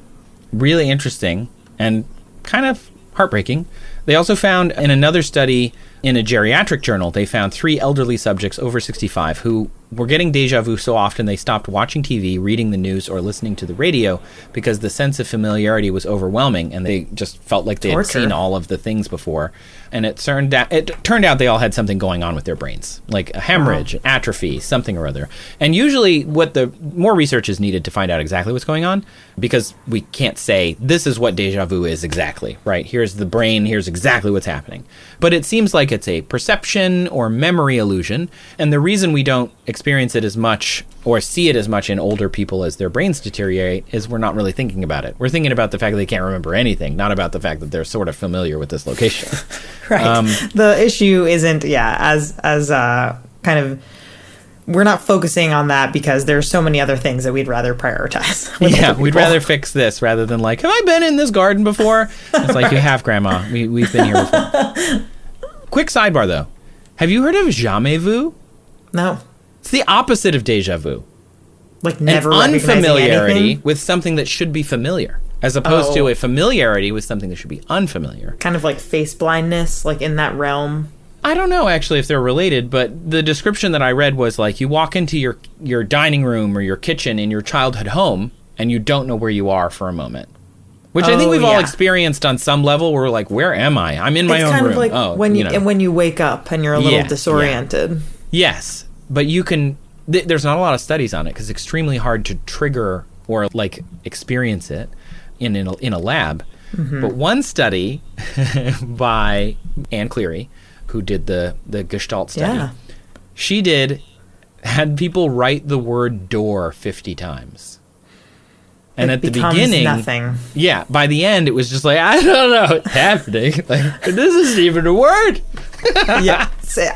Really interesting and kind of heartbreaking. They also found in another study in a geriatric journal, they found 3 elderly subjects over 65 who were getting deja vu so often they stopped watching TV, reading the news, or listening to the radio because the sense of familiarity was overwhelming and they just felt like they had seen all of the things before. And it turned out they all had something going on with their brains, like a hemorrhage, atrophy, something or other. And usually more research is needed to find out exactly what's going on, because we can't say this is what deja vu is exactly, right? Here's the brain, here's exactly what's happening. But it seems like it's a perception or memory illusion. And the reason we don't experience it as much or see it as much in older people as their brains deteriorate is we're not really thinking about it. We're thinking about the fact that they can't remember anything, not about the fact that they're sort of familiar with this location. Right. The issue isn't, as kind of, we're not focusing on that because there's so many other things that we'd rather prioritize. Yeah, we'd rather fix this rather than like, have I been in this garden before? It's like, you have, Grandma. We've been here before. Quick sidebar, though. Have you heard of jamais vu? No. It's the opposite of deja vu. Like never An recognizing unfamiliarity anything? with something that should be familiar, as opposed to a familiarity with something that should be unfamiliar. Kind of like face blindness, like in that realm. I don't know actually if they're related, but the description that I read was like you walk into your dining room or your kitchen in your childhood home and you don't know where you are for a moment. Which I think we've all experienced on some level. Where we're like, where am I? I'm in my own room. It's kind of like when you wake up and you're a little disoriented. Yeah. Yes, but you can... there's not a lot of studies on it because it's extremely hard to trigger or like experience it in a lab. Mm-hmm. But one study by Anne Cleary, who did the Gestalt study, she had people write the word door 50 times. And at the beginning, nothing. Yeah, by the end, it was just like, I don't know what's happening. Like, this isn't even a word. Yeah,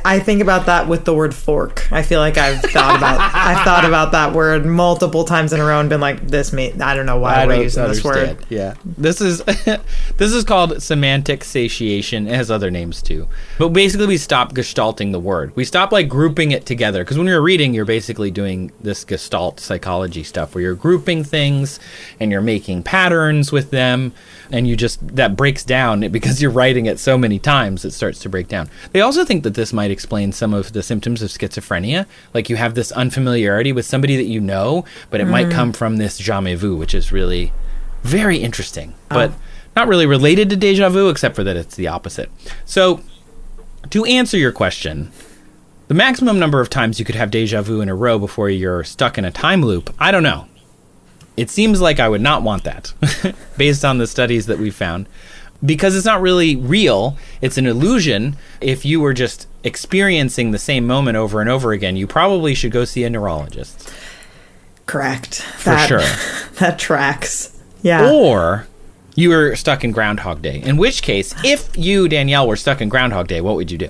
I think about that with the word fork. I feel like I've thought about that word multiple times in a row and been like, I don't know why we're using this word. Yeah, this is called semantic satiation. It has other names too. But basically, we stop gestalting the word. We stop like grouping it together, because when you're reading, you're basically doing this gestalt psychology stuff where you're grouping things and you're making patterns with them, and that breaks down because you're writing it so many times. It starts to break down. They also think that this might explain some of the symptoms of schizophrenia. Like you have this unfamiliarity with somebody that you know, but it might come from this jamais vu, which is really very interesting, but not really related to deja vu, except for that it's the opposite. So to answer your question, the maximum number of times you could have deja vu in a row before you're stuck in a time loop, I don't know. It seems like I would not want that based on the studies that we've found. Because it's not really real, it's an illusion. If you were just experiencing the same moment over and over again, you probably should go see a neurologist. Correct. For sure. That tracks. Yeah. Or you were stuck in Groundhog Day. In which case, if you, Danielle, were stuck in Groundhog Day, what would you do?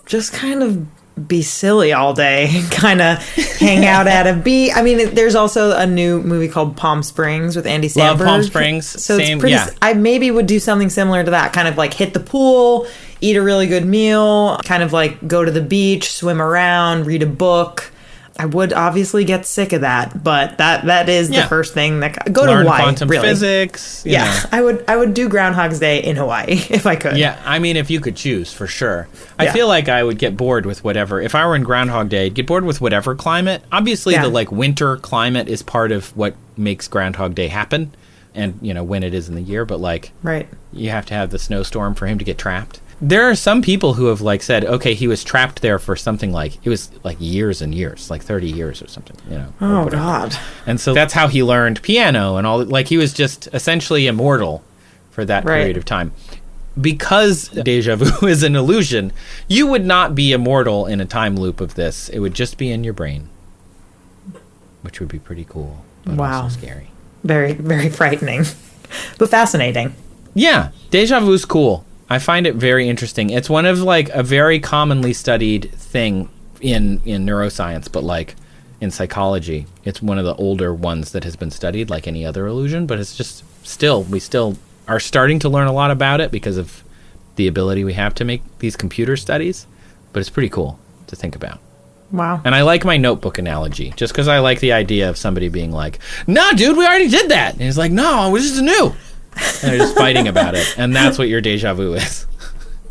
Just kind of be silly all day, kind of hang out at a beach. I mean, there's also a new movie called Palm Springs with Andy Samberg. Love Palm Springs. So same, it's pretty, I maybe would do something similar to that, kind of like hit the pool, eat a really good meal, kind of like go to the beach, swim around, read a book. I would obviously get sick of that, but that is the first thing that go learn to Hawaii. Quantum really. Physics. You know. I would do Groundhog's Day in Hawaii if I could. Yeah, I mean, if you could choose, for sure. I feel like I would get bored with whatever. If I were in Groundhog Day, I'd get bored with whatever climate. Obviously, the like winter climate is part of what makes Groundhog Day happen, and when it is in the year. But like, you have to have the snowstorm for him to get trapped. There are some people who have like said, okay, he was trapped there for something like, it was like years and years, like 30 years or something, Oh, God. And so that's how he learned piano and all. Like he was just essentially immortal for that period of time. Because deja vu is an illusion, you would not be immortal in a time loop of this. It would just be in your brain, which would be pretty cool, but also scary. Very, very frightening, but fascinating. Yeah, deja vu is cool. I find it very interesting. It's one of like a very commonly studied thing in neuroscience, but like in psychology, it's one of the older ones that has been studied like any other illusion, but it's just we still are starting to learn a lot about it because of the ability we have to make these computer studies, but it's pretty cool to think about. Wow. And I like my notebook analogy just because I like the idea of somebody being like, no, dude, we already did that. And he's like, no, it was just new. And they're just fighting about it. And that's what your deja vu is.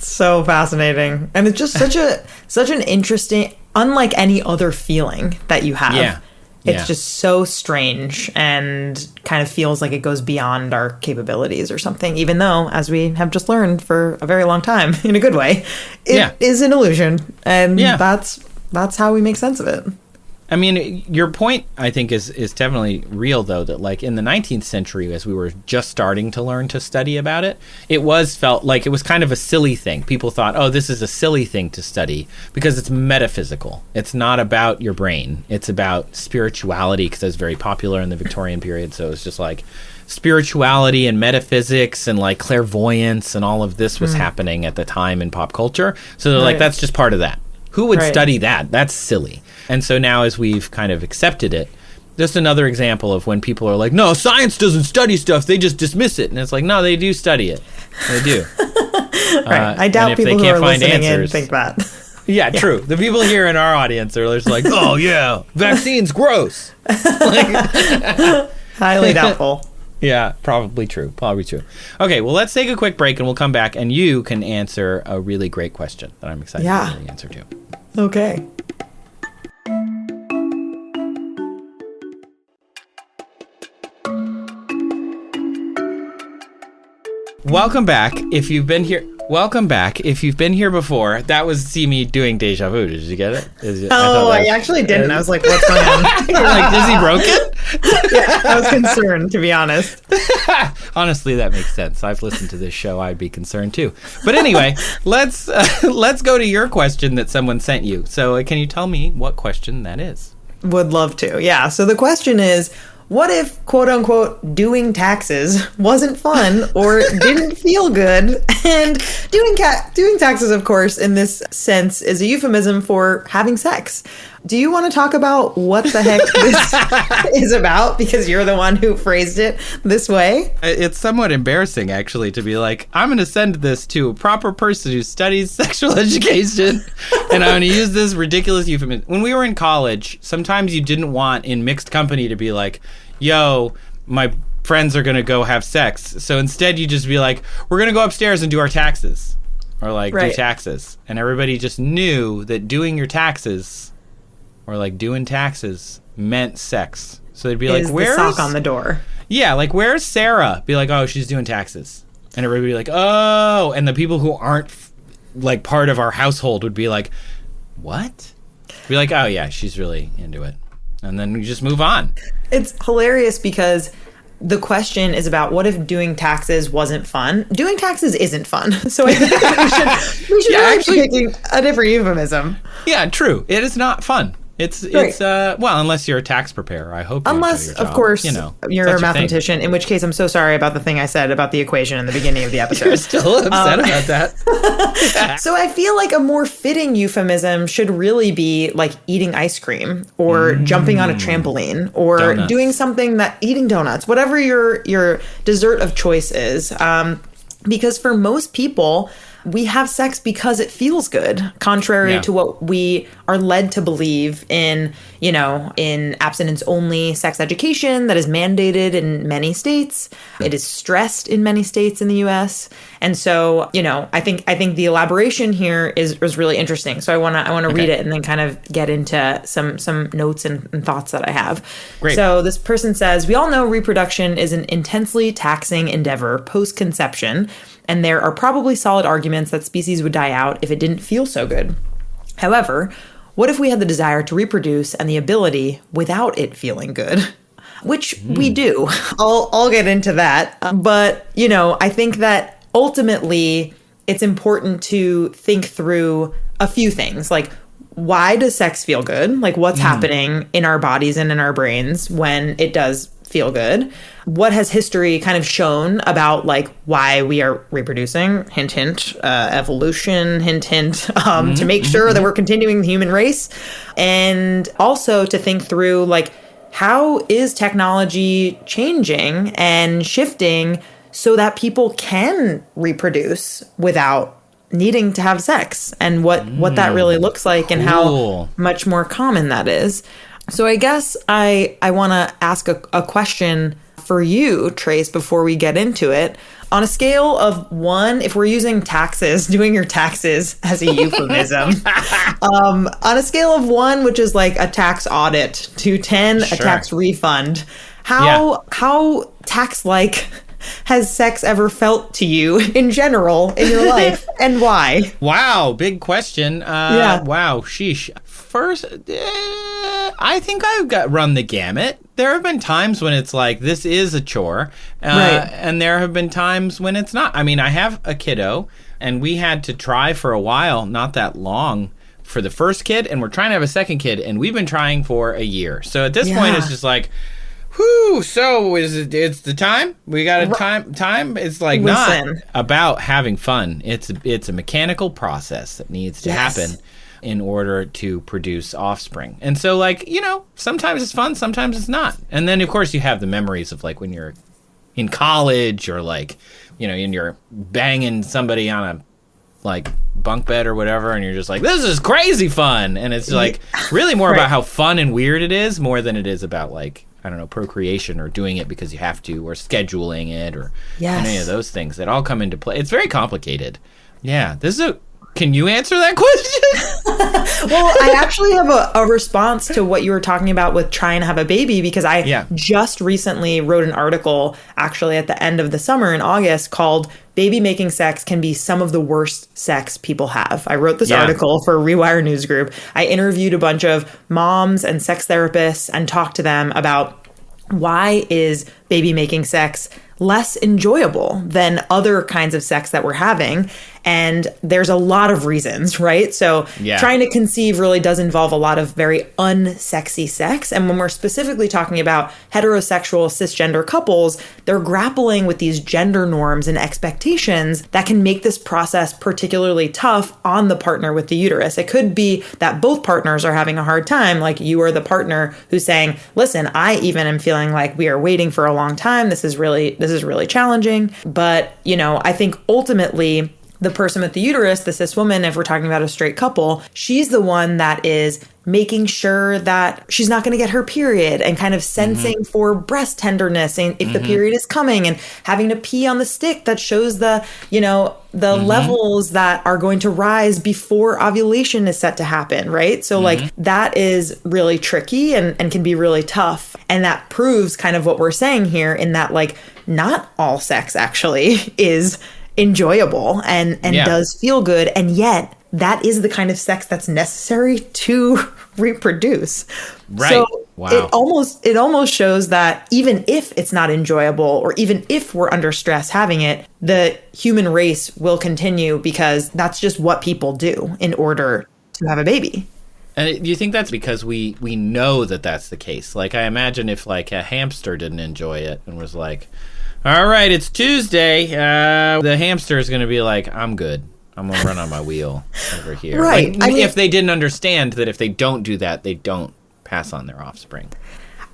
So fascinating. And it's just such an interesting, unlike any other feeling that you have. Yeah. It's just so strange and kind of feels like it goes beyond our capabilities or something, even though, as we have just learned for a very long time, in a good way, it is an illusion. And that's how we make sense of it. I mean, your point, I think, is definitely real, though, that, like, in the 19th century, as we were just starting to learn to study about it, it was felt like it was kind of a silly thing. People thought, oh, this is a silly thing to study because it's metaphysical. It's not about your brain. It's about spirituality, because it was very popular in the Victorian period. So it was just like spirituality and metaphysics and, like, clairvoyance and all of this was happening at the time in pop culture. So they're like, that's just part of that. Who would study that? That's silly. And so now, as we've kind of accepted it, just another example of when people are like, no, science doesn't study stuff, they just dismiss it. And it's like, no, they do study it. They do. I doubt people who are listening in think that. Yeah, true. The people here in our audience are just like, oh, yeah, vaccine's gross. Highly doubtful. Yeah, probably true. Okay, well, let's take a quick break and we'll come back and you can answer a really great question that I'm excited to hear the answer to. Okay. Welcome back. If you've been here before, that was see me doing déjà vu. Did you get it? I actually didn't. I was like, what's going on? You're like, is he broken? I was concerned, to be honest. Honestly, that makes sense. I've listened to this show. I'd be concerned too. But anyway, let's go to your question that someone sent you. So can you tell me what question that is? Would love to. Yeah. So the question is, what if, quote unquote, doing taxes wasn't fun or didn't feel good? And doing taxes, of course, in this sense, is a euphemism for having sex. Do you want to talk about what the heck this is about? Because you're the one who phrased it this way. It's somewhat embarrassing, actually, to be like, I'm going to send this to a proper person who studies sexual education, and I'm going to use this ridiculous euphemism. When we were in college, sometimes you didn't want in mixed company to be like, yo, my friends are going to go have sex. So instead, you just be like, we're going to go upstairs and do our taxes. Or like do taxes. And everybody just knew that doing your taxes or like doing taxes meant sex. So they'd be like, where's the sock on the door? Yeah, like, where's Sarah? Be like, oh, she's doing taxes. And everybody would be like, oh. And the people who aren't like part of our household would be like, what? Be like, oh yeah, she's really into it. And then we just move on. It's hilarious because the question is about what if doing taxes wasn't fun? Doing taxes isn't fun. So I think we should actually be picking a different euphemism. Yeah, true. It is not fun. It's well, unless you're a tax preparer, I hope. Unless, of course, you're a mathematician, in which case I'm so sorry about the thing I said about the equation in the beginning of the episode. You're still upset about that. So I feel like a more fitting euphemism should really be like eating ice cream or jumping on a trampoline or doing something eating donuts, whatever your dessert of choice is. Because for most people, we have sex because it feels good, contrary to what we are led to believe in abstinence-only sex education that is mandated in many states. It is stressed in many states in the U.S. And so, I think the elaboration here is really interesting. So I want to read it and then kind of get into some notes and thoughts that I have. Great. So this person says, we all know reproduction is an intensely taxing endeavor post-conception, and there are probably solid arguments that species would die out if it didn't feel so good. However, what if we had the desire to reproduce and the ability without it feeling good? Which we do. I'll get into that. But, I think that ultimately it's important to think through a few things. Like, why does sex feel good? Like, what's happening in our bodies and in our brains when it does feel good? What has history kind of shown about like why we are reproducing? Hint, hint. Evolution. Hint, hint. To make sure that we're continuing the human race, and also to think through like how is technology changing and shifting so that people can reproduce without needing to have sex, and what that really looks like and how much more common that is. So I guess I want to ask a question for you, Trace, before we get into it. On a scale of 1, if we're using taxes, doing your taxes as a euphemism, on a scale of 1, which is like a tax audit, to 10, a tax refund, how tax-like has sex ever felt to you in general in your life, and why? Wow, big question. Wow, sheesh. First, I think I've run the gamut. There have been times when it's like, this is a chore. Right. And there have been times when it's not. I mean, I have a kiddo, and we had to try for a while, not that long, for the first kid, and we're trying to have a second kid, and we've been trying for a year. So at this point, it's just like, whew, so it's the time? We got a time? It's like not about having fun. It's a mechanical process that needs to happen in order to produce offspring. And so, like, you know, sometimes it's fun, sometimes it's not. And then, of course, you have the memories of, like, when you're in college or, like, you know, and you're banging somebody on a, like, bunk bed or whatever, and you're just like, this is crazy fun. And it's, like, really more about how fun and weird it is more than it is about, like, I don't know, procreation or doing it because you have to or scheduling it or any of those things that all come into play. It's very complicated. Yeah, can you answer that question? Well, I actually have a response to what you were talking about with trying to have a baby, because I just recently wrote an article actually at the end of the summer in August called Baby Making Sex Can Be Some of the Worst Sex People Have. I wrote this article for Rewire News Group. I interviewed a bunch of moms and sex therapists and talked to them about why is baby making sex less enjoyable than other kinds of sex that we're having. And there's a lot of reasons, right? So trying to conceive really does involve a lot of very unsexy sex. And when we're specifically talking about heterosexual cisgender couples, they're grappling with these gender norms and expectations that can make this process particularly tough on the partner with the uterus. It could be that both partners are having a hard time, like you are the partner who's saying, listen, I even am feeling like we are waiting for a long time. This is really challenging. But, you know, I think ultimately the person with the uterus, the cis woman, if we're talking about a straight couple, she's the one that is making sure that she's not going to get her period and kind of sensing for breast tenderness and if the period is coming and having to pee on the stick that shows the, you know, the levels that are going to rise before ovulation is set to happen, right? So like that is really tricky and can be really tough. And that proves kind of what we're saying here in that like not all sex actually is enjoyable and does feel good, and yet that is the kind of sex that's necessary to reproduce. Right. So wow. It almost shows that even if it's not enjoyable or even if we're under stress having it, the human race will continue because that's just what people do in order to have a baby. And do you think that's because we know that that's the case? Like, I imagine if like a hamster didn't enjoy it and was like, all right, it's Tuesday. The hamster is going to be like, I'm good. I'm going to run on my wheel over here. Right. Like, if they didn't understand that if they don't do that, they don't pass on their offspring.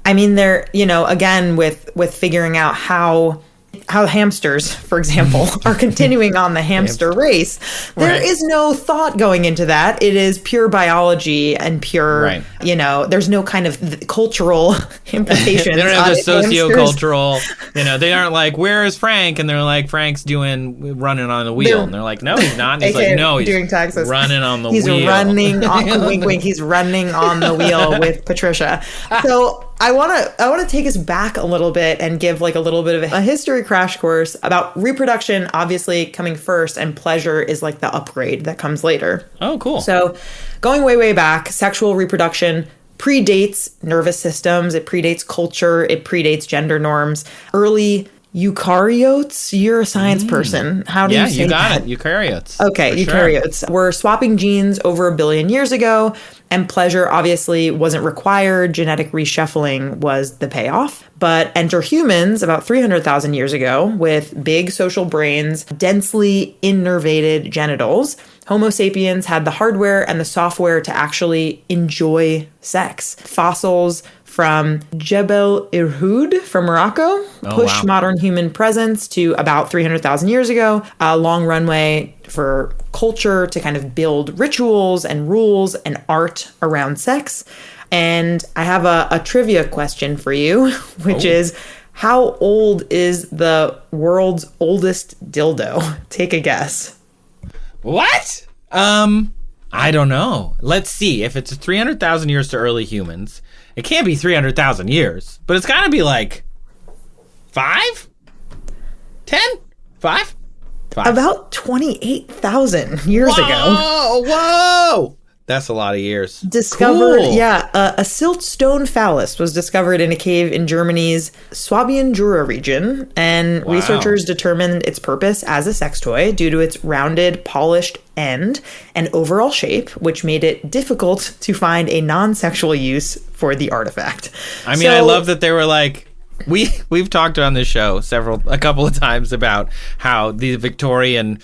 I mean, they're, you know, again, with figuring out how hamsters, for example, are continuing on the hamster race. There is no thought going into that. It is pure biology and pure, you know, there's no kind of cultural implications. They don't have the socio-cultural, you know, they aren't like, where is Frank? And they're like, Frank's running on the wheel. And they're like, no, he's not. And he's like, no, he's doing taxes. Running on the wheel. He's running on, wink, wink, he's running on the wheel with Patricia. So I want to take us back a little bit and give like a little bit of a history crash course about reproduction, obviously coming first, and pleasure is like the upgrade that comes later. Oh, cool. So going way, way back, sexual reproduction predates nervous systems. It predates culture. It predates gender norms. Early eukaryotes, you're a science person. How do you say that? Yeah, you got it. Eukaryotes. Okay, eukaryotes. Were swapping genes over 1 billion years ago, and pleasure obviously wasn't required. Genetic reshuffling was the payoff. But enter humans about 300,000 years ago with big social brains, densely innervated genitals. Homo sapiens had the hardware and the software to actually enjoy sex. Fossils from Jebel Irhoud from Morocco push modern human presence to about 300,000 years ago. A long runway for culture to kind of build rituals and rules and art around sex. And I have a trivia question for you, which is, how old is the world's oldest dildo? Take a guess. What? I don't know. Let's see. If it's 300,000 years to early humans, it can't be 300,000 years, but it's got to be like 5? 10? 5? 5. About 28,000 years ago. Whoa! That's a lot of years. Discovered, cool. a siltstone phallus was discovered in a cave in Germany's Swabian Jura region, and researchers determined its purpose as a sex toy due to its rounded, polished end and overall shape, which made it difficult to find a non-sexual use for the artifact. I mean, I love that they were like, we've talked on this show a couple of times about how the Victorian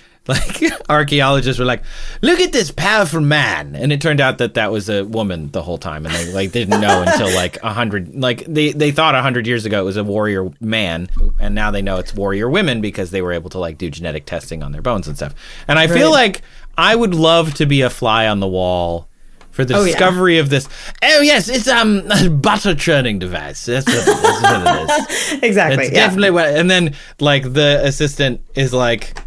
archaeologists were like, look at this powerful man, and it turned out that was a woman the whole time, and they didn't know until 100, they thought 100 years ago it was a warrior man, and now they know it's warrior women because they were able to do genetic testing on their bones and stuff. And I feel like I would love to be a fly on the wall for the discovery of this. Oh yes, it's a butter churning device. That's what it is. Exactly. It's definitely what. And then the assistant is like,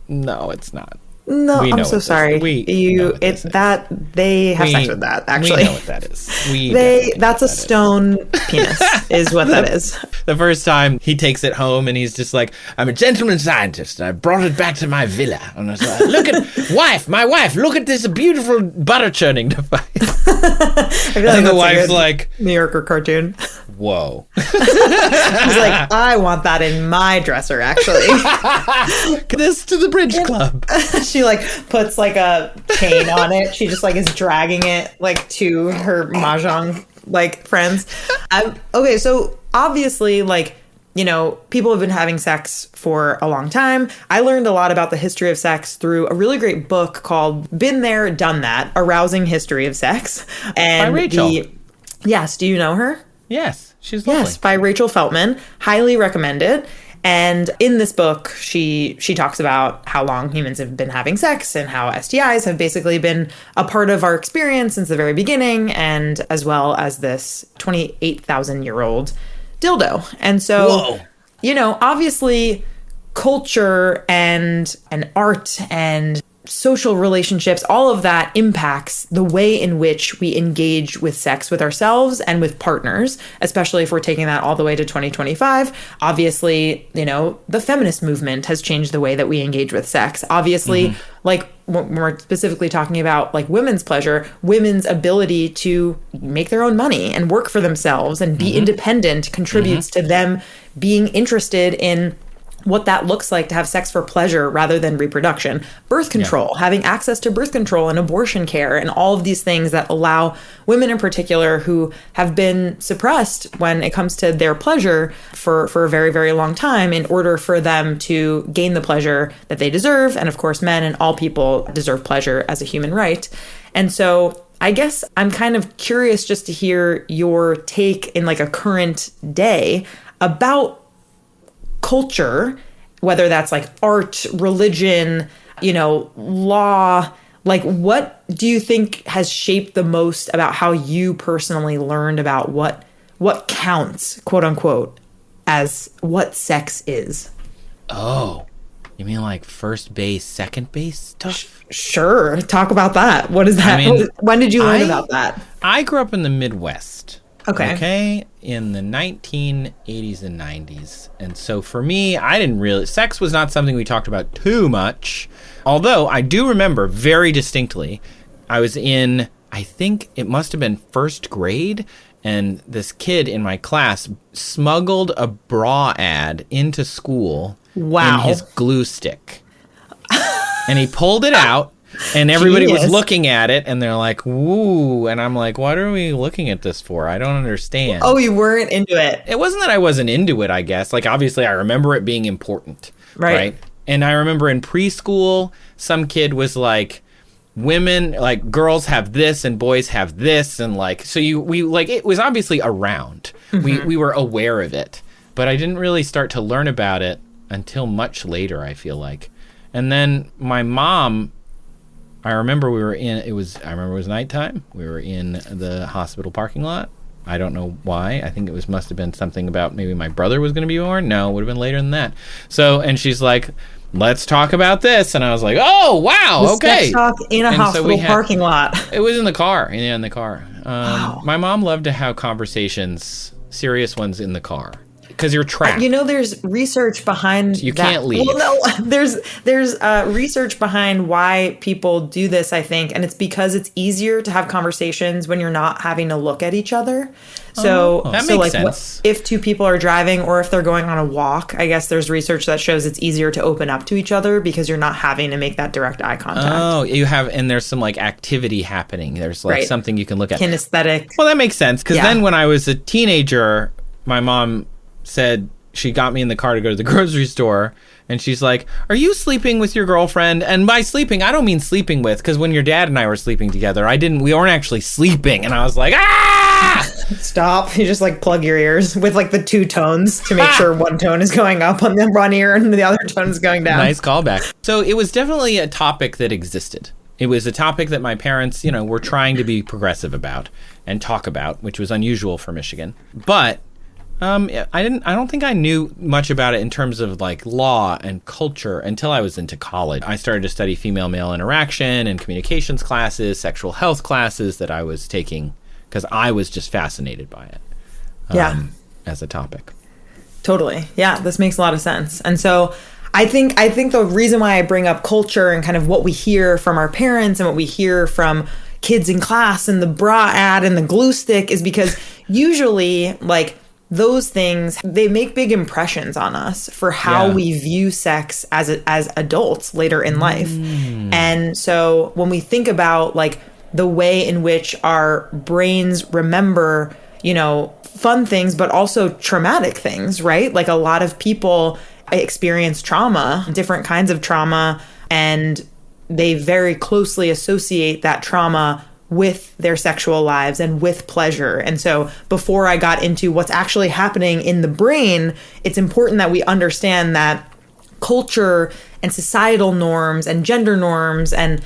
no, it's not. No, I'm so sorry. They have sex with that, actually. We know what that is. That's a stone penis, is what that is. The first time he takes it home and he's just like, I'm a gentleman scientist and I brought it back to my villa. And I was like, look at my wife, look at this beautiful butter churning device. I feel and the wife's like, New Yorker cartoon. Whoa. He's like, I want that in my dresser, actually. This to the bridge club. She puts a chain on it. She just is dragging it to her mahjong friends. Okay, so obviously people have been having sex for a long time. I learned a lot about the history of sex through a really great book called Been There, Done That: A Rousing History of Sex. And by Rachel. Yes, do you know her? Yes, she's lovely. Yes, by Rachel Feltman. Highly recommend it. And in this book, she talks about how long humans have been having sex and how STIs have basically been a part of our experience since the very beginning, and as well as this 28,000-year-old dildo. And so, obviously culture and art and social relationships, all of that impacts the way in which we engage with sex with ourselves and with partners, especially if we're taking that all the way to 2025. Obviously, the feminist movement has changed the way that we engage with sex. Obviously, when we're specifically talking about women's pleasure, women's ability to make their own money and work for themselves and be independent contributes to them being interested in what that looks like to have sex for pleasure rather than reproduction. Birth control, having access to birth control and abortion care, and all of these things that allow women in particular who have been suppressed when it comes to their pleasure for a very, very long time in order for them to gain the pleasure that they deserve. And of course, men and all people deserve pleasure as a human right. And so I guess I'm kind of curious just to hear your take in a current day about culture, whether that's art, religion, law. What do you think has shaped the most about how you personally learned about what counts, quote unquote, as what sex is? Oh, you mean first base, second base stuff? Sure. Talk about that. What is that? When did you learn about that? I grew up in the Midwest. Okay. In the 1980s and 90s. And so for me, sex was not something we talked about too much. Although I do remember very distinctly, I was in, I think it must have been first grade, and this kid in my class smuggled a bra ad into school in his glue stick. And he pulled it out. And everybody was looking at it, and they're like, "Woo!" And I'm like, "What are we looking at this for? I don't understand." Oh, you weren't into it. It wasn't that I wasn't into it, I guess. Obviously, I remember it being important, right? And I remember in preschool, some kid was like, "Women, girls have this, and boys have this," and it was obviously around. We were aware of it, but I didn't really start to learn about it until much later, I feel like. And then my mom. I remember it was nighttime. We were in the hospital parking lot, I don't know why. I think it must have been something about maybe my brother was going to be born. No, it would have been later than that. So, and she's like, let's talk about this. And I was like, oh, wow, okay. Sex talk in a hospital parking lot. It was in the car. Yeah, in the car. Wow. My mom loved to have conversations, serious ones, in the car. Because you're trapped. There's research behind you can't leave. Well, no, there's research behind why people do this, I think, and it's because it's easier to have conversations when you're not having to look at each other. So that makes sense. If two people are driving or if they're going on a walk, I guess there's research that shows it's easier to open up to each other because you're not having to make that direct eye contact. Oh, and there's some like activity happening. There's like something you can look at. Kinesthetic. Well, that makes sense because then when I was a teenager, my mom said she got me in the car to go to the grocery store, and she's like, are you sleeping with your girlfriend? And by sleeping, I don't mean sleeping with, because when your dad and I were sleeping together, we weren't actually sleeping. And I was like, ah! Stop. You just like plug your ears with like the two tones to make sure one tone is going up on the one ear and the other tone is going down. Nice callback. So it was definitely a topic that existed. It was a topic that my parents, were trying to be progressive about and talk about, which was unusual for Michigan. But I don't think I knew much about it in terms of like law and culture until I was into college. I started to study female-male interaction and communications classes, sexual health classes that I was taking because I was just fascinated by it. As a topic. Totally. Yeah, this makes a lot of sense. And so I think the reason why I bring up culture and kind of what we hear from our parents and what we hear from kids in class and the bra ad and the glue stick is because usually like those things, they make big impressions on us for how we view sex as adults later in life. And so when we think about like the way in which our brains remember, fun things, but also traumatic things, right? Like a lot of people experience trauma, different kinds of trauma, and they very closely associate that trauma with their sexual lives and with pleasure. And so before I got into what's actually happening in the brain, it's important that we understand that culture and societal norms and gender norms and,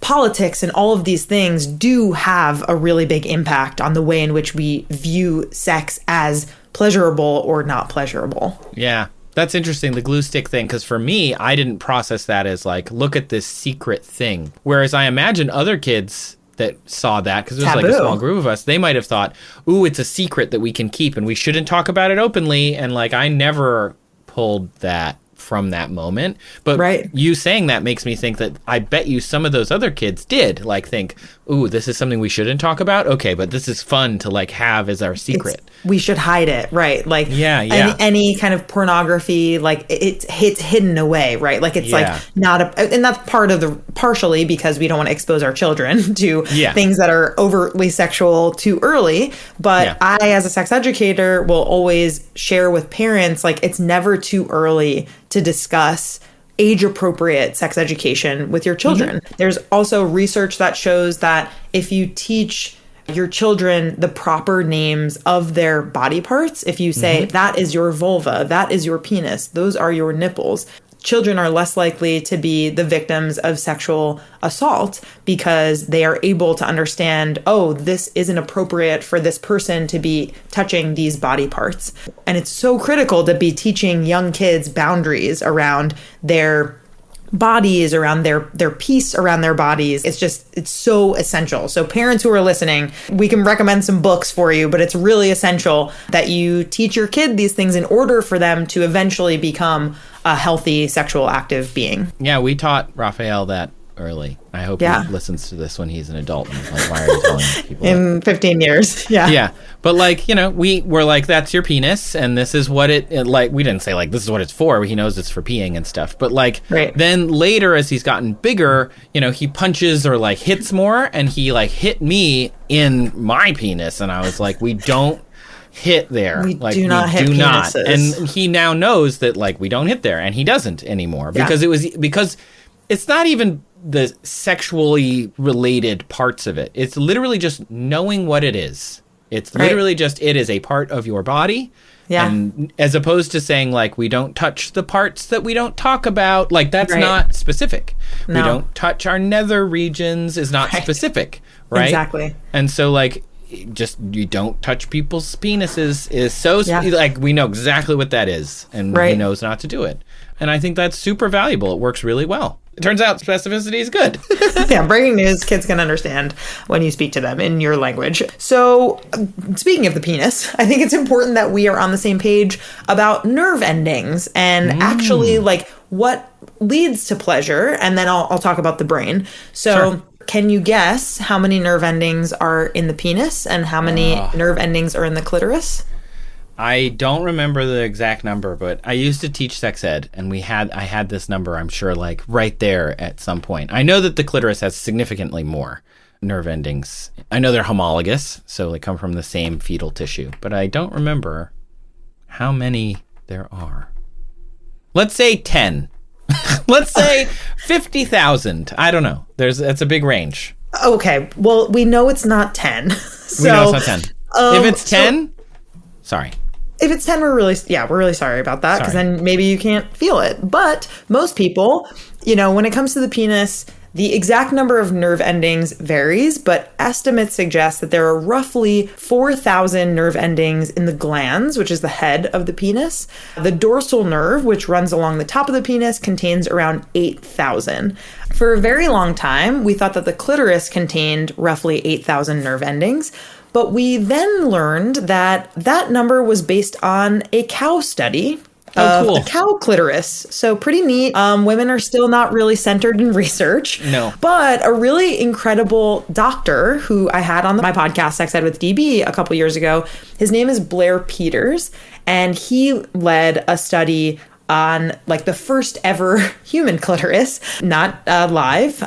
politics and all of these things do have a really big impact on the way in which we view sex as pleasurable or not pleasurable. Yeah. That's interesting, the glue stick thing, because for me, I didn't process that as like, look at this secret thing. Whereas I imagine other kids that saw that, because it was like a small group of us, they might have thought, ooh, it's a secret that we can keep and we shouldn't talk about it openly. And like, I never pulled that from that moment. But you saying that makes me think that I bet you some of those other kids did like think, ooh, this is something we shouldn't talk about. Okay, but this is fun to like have as our secret. We should hide it, right? Like any kind of pornography, like it's hidden away, right? Like it's like not and that's partially because we don't want to expose our children to things that are overtly sexual too early. But I, as a sex educator, will always share with parents, like it's never too early to discuss age-appropriate sex education with your children. There's also research that shows that if you teach your children the proper names of their body parts, if you say, that is your vulva, that is your penis, those are your nipples, children are less likely to be the victims of sexual assault because they are able to understand, oh, this isn't appropriate for this person to be touching these body parts. And it's so critical to be teaching young kids boundaries around their bodies, around their peace around their bodies. It's so essential. So parents who are listening, we can recommend some books for you, but it's really essential that you teach your kid these things in order for them to eventually become a healthy sexual active being. Yeah, we taught Raphael that early. I hope he listens to this when he's an adult. And like, why are you telling people in 15 years? Yeah. Yeah. But like, we were like, that's your penis. And this is what it like, we didn't say like, this is what it's for. He knows it's for peeing and stuff. But like, then later as he's gotten bigger, he punches or like hits more. And he like hit me in my penis. And I was like, we don't hit there. We do not hit penises. And he now knows that like, we don't hit there. And he doesn't anymore because it's not even the sexually related parts of it. It's literally just knowing what it is. It's literally just, it is a part of your body. Yeah. And as opposed to saying like, we don't touch the parts that we don't talk about, like that's not specific. No. We don't touch our nether regions is not specific, right? Exactly. And so like, just you don't touch people's penises is so Yeah. like we know exactly what that is, and he knows not to do it. And I think that's super valuable. It works really well. It turns out specificity is good. Yeah, breaking news, kids can understand when you speak to them in your language. So, speaking of the penis, I think it's important that we are on the same page about nerve endings and actually like what leads to pleasure. And then I'll talk about the brain. So, can you guess how many nerve endings are in the penis and how many nerve endings are in the clitoris? I don't remember the exact number, but I used to teach sex ed, and I had this number, I'm sure, like right there at some point. I know that the clitoris has significantly more nerve endings. I know they're homologous, so they come from the same fetal tissue, but I don't remember how many there are. Let's say 10. Let's say 50,000. I don't know. That's a big range. Okay, well, we know it's not 10. We know it's not 10. If it's 10, sorry. If it's 10, we're really sorry about that, because then maybe you can't feel it. But most people, when it comes to the penis, the exact number of nerve endings varies, but estimates suggest that there are roughly 4,000 nerve endings in the glans, which is the head of the penis. The dorsal nerve, which runs along the top of the penis, contains around 8,000. For a very long time, we thought that the clitoris contained roughly 8,000 nerve endings. But we then learned that that number was based on a cow study of a cow clitoris. So pretty neat. Women are still not really centered in research. No. But a really incredible doctor who I had on my podcast, Sex Ed with DB, a couple years ago, his name is Blair Peters. And he led a study on like the first ever human clitoris, not live,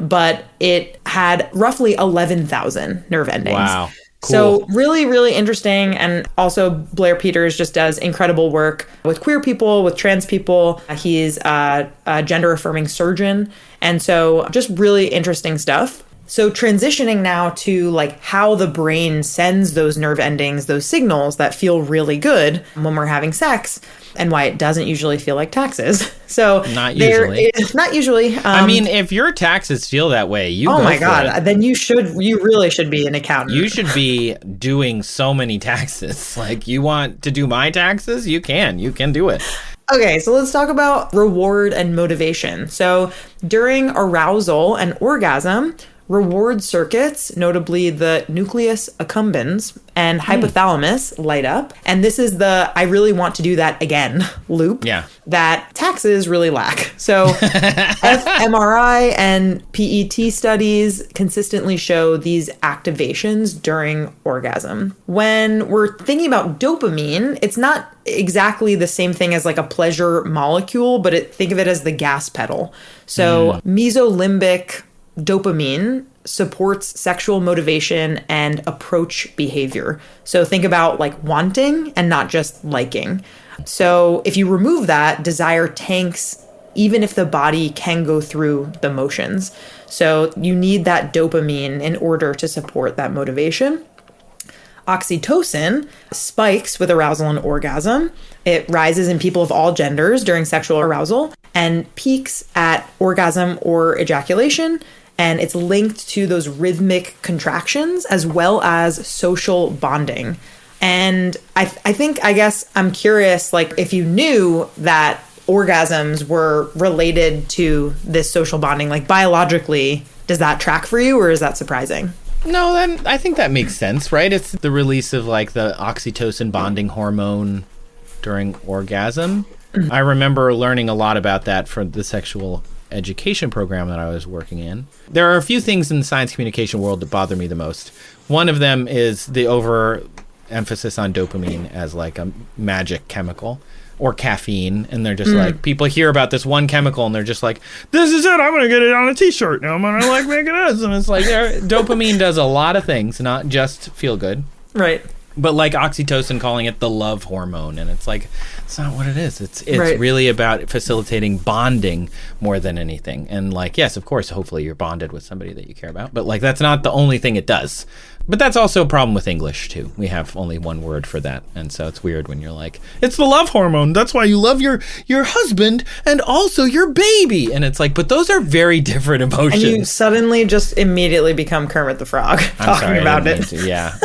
but it had roughly 11,000 nerve endings. Wow. Cool. So really, really interesting. And also Blair Peters just does incredible work with queer people, with trans people. He's a gender affirming surgeon. And so just really interesting stuff. So transitioning now to like how the brain sends those nerve endings, those signals that feel really good when we're having sex, and why it doesn't usually feel like taxes. So not usually. Not usually. I mean, if your taxes feel that way, oh my God, then you really should be an accountant. You should be doing so many taxes. Like, you want to do my taxes? You can do it. Okay, so let's talk about reward and motivation. So during arousal and orgasm, reward circuits, notably the nucleus accumbens and hypothalamus, light up. And this is the I really want to do that again loop that taxes really lack. So fMRI and PET studies consistently show these activations during orgasm. When we're thinking about dopamine, it's not exactly the same thing as like a pleasure molecule, but think of it as the gas pedal. So mesolimbic dopamine supports sexual motivation and approach behavior. So think about like wanting and not just liking. So if you remove that, desire tanks even if the body can go through the motions. So you need that dopamine in order to support that motivation. Oxytocin spikes with arousal and orgasm. It rises in people of all genders during sexual arousal and peaks at orgasm or ejaculation. And it's linked to those rhythmic contractions as well as social bonding. And I guess I'm curious, like, if you knew that orgasms were related to this social bonding, like biologically, does that track for you or is that surprising? No, then I think that makes sense, right? It's the release of like the oxytocin bonding hormone during orgasm. Mm-hmm. I remember learning a lot about that for the sexual education program that I was working in. There are a few things in the science communication world that bother me the most. One of them is the overemphasis on dopamine as like a magic chemical or caffeine. And they're just like, people hear about this one chemical and they're just like, this is it. I'm going to get it on a t-shirt. Now I'm going to like make it this. And it's like, dopamine does a lot of things, not just feel good. Right. But like oxytocin, calling it the love hormone, and it's like, it's not what it is. It's really about facilitating bonding more than anything. And like, yes, of course, hopefully you're bonded with somebody that you care about, but like that's not the only thing it does. But that's also a problem with English, too. We have only one word for that. And so it's weird when you're like, it's the love hormone. That's why you love your husband and also your baby. And it's like, but those are very different emotions. And you suddenly just immediately become Kermit the Frog talking about it. Yeah.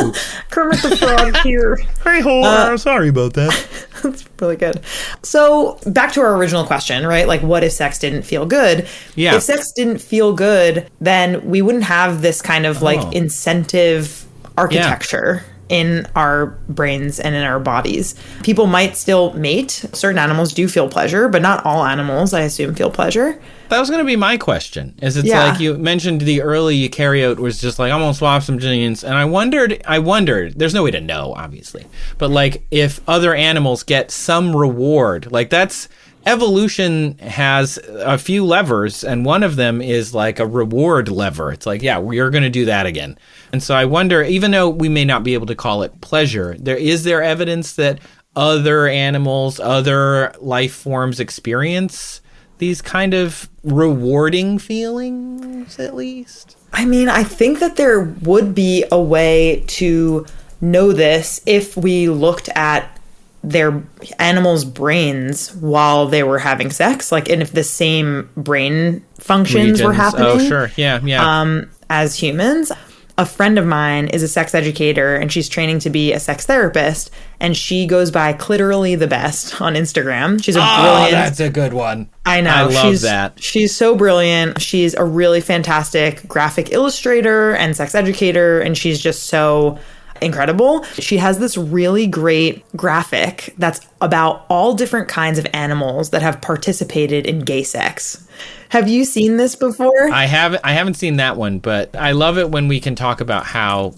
Kermit the Frog here. Hey, ho, sorry about that. That's really good. So back to our original question, right? Like, what if sex didn't feel good? Yeah. If sex didn't feel good, then we wouldn't have this kind of like incentive architecture in our brains and in our bodies. People might still mate. Certain animals do feel pleasure, but not all animals, I assume, feel pleasure. That was going to be my question. Like you mentioned the early eukaryote was just like, I'm going to swap some genes. And I wondered, there's no way to know, obviously. But like if other animals get some reward, like that's, evolution has a few levers, and one of them is like a reward lever. It's like, yeah, we're going to do that again. And so I wonder, even though we may not be able to call it pleasure, is there evidence that other animals, other life forms experience these kind of rewarding feelings, at least? I mean, I think that there would be a way to know this if we looked at their animals' brains while they were having sex, like, and if the same brain functions were happening. Oh, sure. Yeah. As humans. A friend of mine is a sex educator, and she's training to be a sex therapist, and she goes by Clitorally the Best on Instagram. She's a brilliant... that's a good one. I know. I love that. She's so brilliant. She's a really fantastic graphic illustrator and sex educator, and she's just so incredible. She has this really great graphic that's about all different kinds of animals that have participated in gay sex. Have you seen this before? I haven't seen that one, but I love it when we can talk about how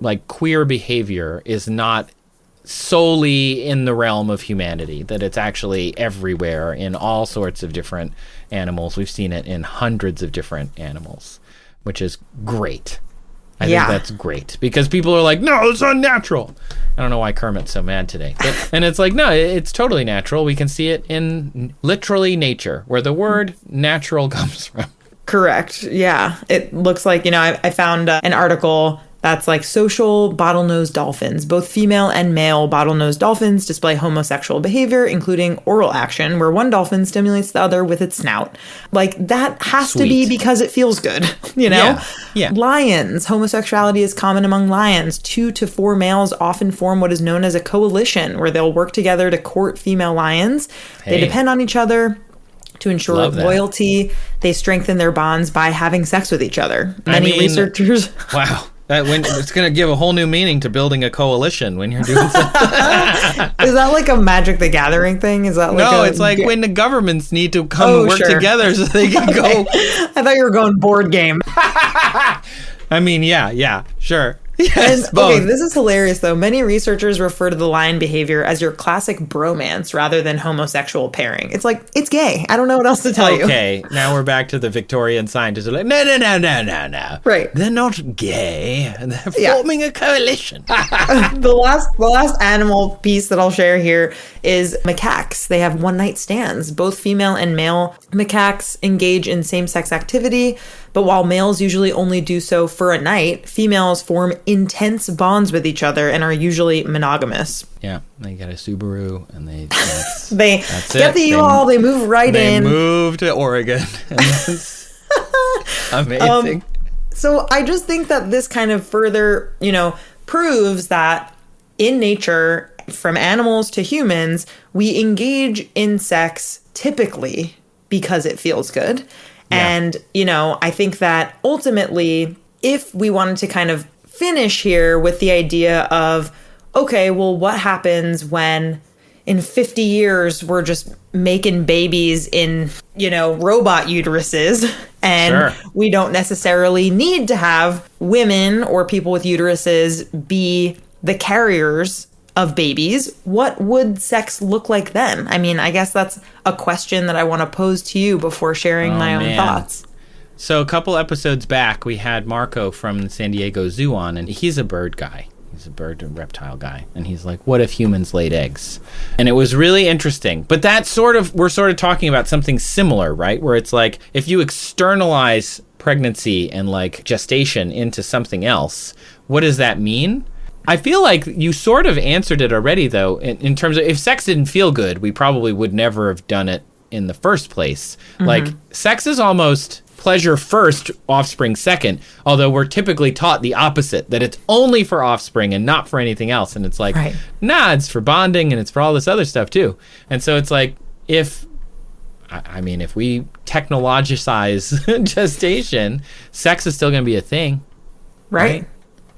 like queer behavior is not solely in the realm of humanity, that it's actually everywhere in all sorts of different animals. We've seen it in hundreds of different animals, which is great. I think that's great because people are like, no, it's unnatural. I don't know why Kermit's so mad today. And it's like, no, it's totally natural. We can see it in literally nature, where the word natural comes from. Correct. Yeah. It looks like, I found an article that's like social bottlenose dolphins. Both female and male bottlenose dolphins display homosexual behavior, including oral action, where one dolphin stimulates the other with its snout. Like, that has to be because it feels good, Yeah. Lions. Homosexuality is common among lions. 2 to 4 males often form what is known as a coalition, where they'll work together to court female lions. They depend on each other to ensure loyalty. They strengthen their bonds by having sex with each other. Many researchers... Wow. It's going to give a whole new meaning to building a coalition when you're doing something. Is that like a Magic the Gathering thing? Is that like it's like when the governments need to come work together so they can go. I thought you were going board game. I mean, yeah, sure. Yes, okay, this is hilarious, though. Many researchers refer to the lion behavior as your classic bromance rather than homosexual pairing. It's like, it's gay. I don't know what else to tell you. Okay, now we're back to the Victorian scientists who are like, no. Right. They're not gay. They're forming a coalition. The last animal piece that I'll share here is macaques. They have one-night stands. Both female and male macaques engage in same-sex activity, but while males usually only do so for a night, females form intense bonds with each other and are usually monogamous. Yeah, they got a Subaru and they get the U-Haul, they move in. They move to Oregon. Amazing. So I just think that this kind of further, proves that in nature, from animals to humans, we engage in sex typically because it feels good. Yeah. And, I think that ultimately, if we wanted to kind of finish here with the idea of, okay, well, what happens when in 50 years we're just making babies in, robot uteruses and we don't necessarily need to have women or people with uteruses be the carriers of babies, what would sex look like then? I mean, I guess that's a question that I want to pose to you before sharing my own thoughts. So a couple episodes back, we had Marco from the San Diego Zoo on, and he's a bird guy. He's a bird and reptile guy. And he's like, what if humans laid eggs? And it was really interesting. But that we're sort of talking about something similar, right? Where it's like, if you externalize pregnancy and like gestation into something else, what does that mean? I feel like you sort of answered it already, though, in terms of if sex didn't feel good, we probably would never have done it in the first place. Like, sex is almost pleasure first, offspring second, although we're typically taught the opposite, that it's only for offspring and not for anything else. And it's like, nah, it's for bonding and it's for all this other stuff, too. And so it's like, if we technologicize gestation, sex is still going to be a thing. Right?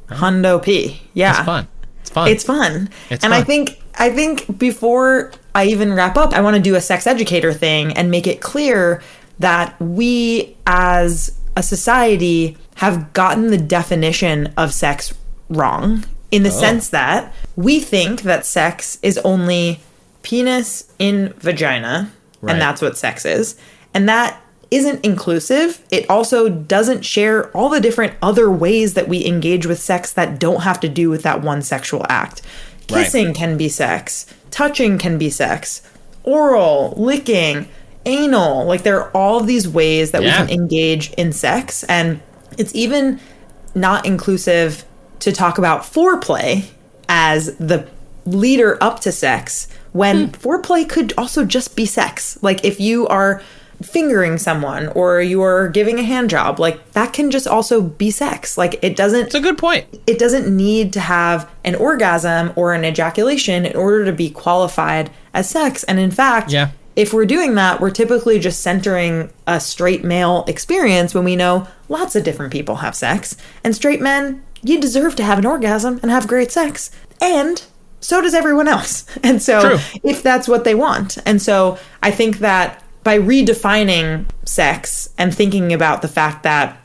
Hundo P. Yeah. It's fun. It's fun. It's fun. It's and fun. I think before I even wrap up, I want to do a sex educator thing and make it clear that we as a society have gotten the definition of sex wrong in the sense that we think that sex is only penis in vagina, and that's what sex is. And that isn't inclusive. It also doesn't share all the different other ways that we engage with sex that don't have to do with that one sexual act. Kissing can be sex. Touching can be sex. Oral, licking, anal. Like, there are all of these ways that we can engage in sex. And it's even not inclusive to talk about foreplay as the leader up to sex, when foreplay could also just be sex. Like, if you are fingering someone or you're giving a hand job, like, that can just also be sex. Like, it's a good point. It doesn't need to have an orgasm or an ejaculation in order to be qualified as sex. And in fact, if we're doing that, we're typically just centering a straight male experience when we know lots of different people have sex. And straight men, you deserve to have an orgasm and have great sex. And so does everyone else. And so if that's what they want. And so I think that by redefining sex and thinking about the fact that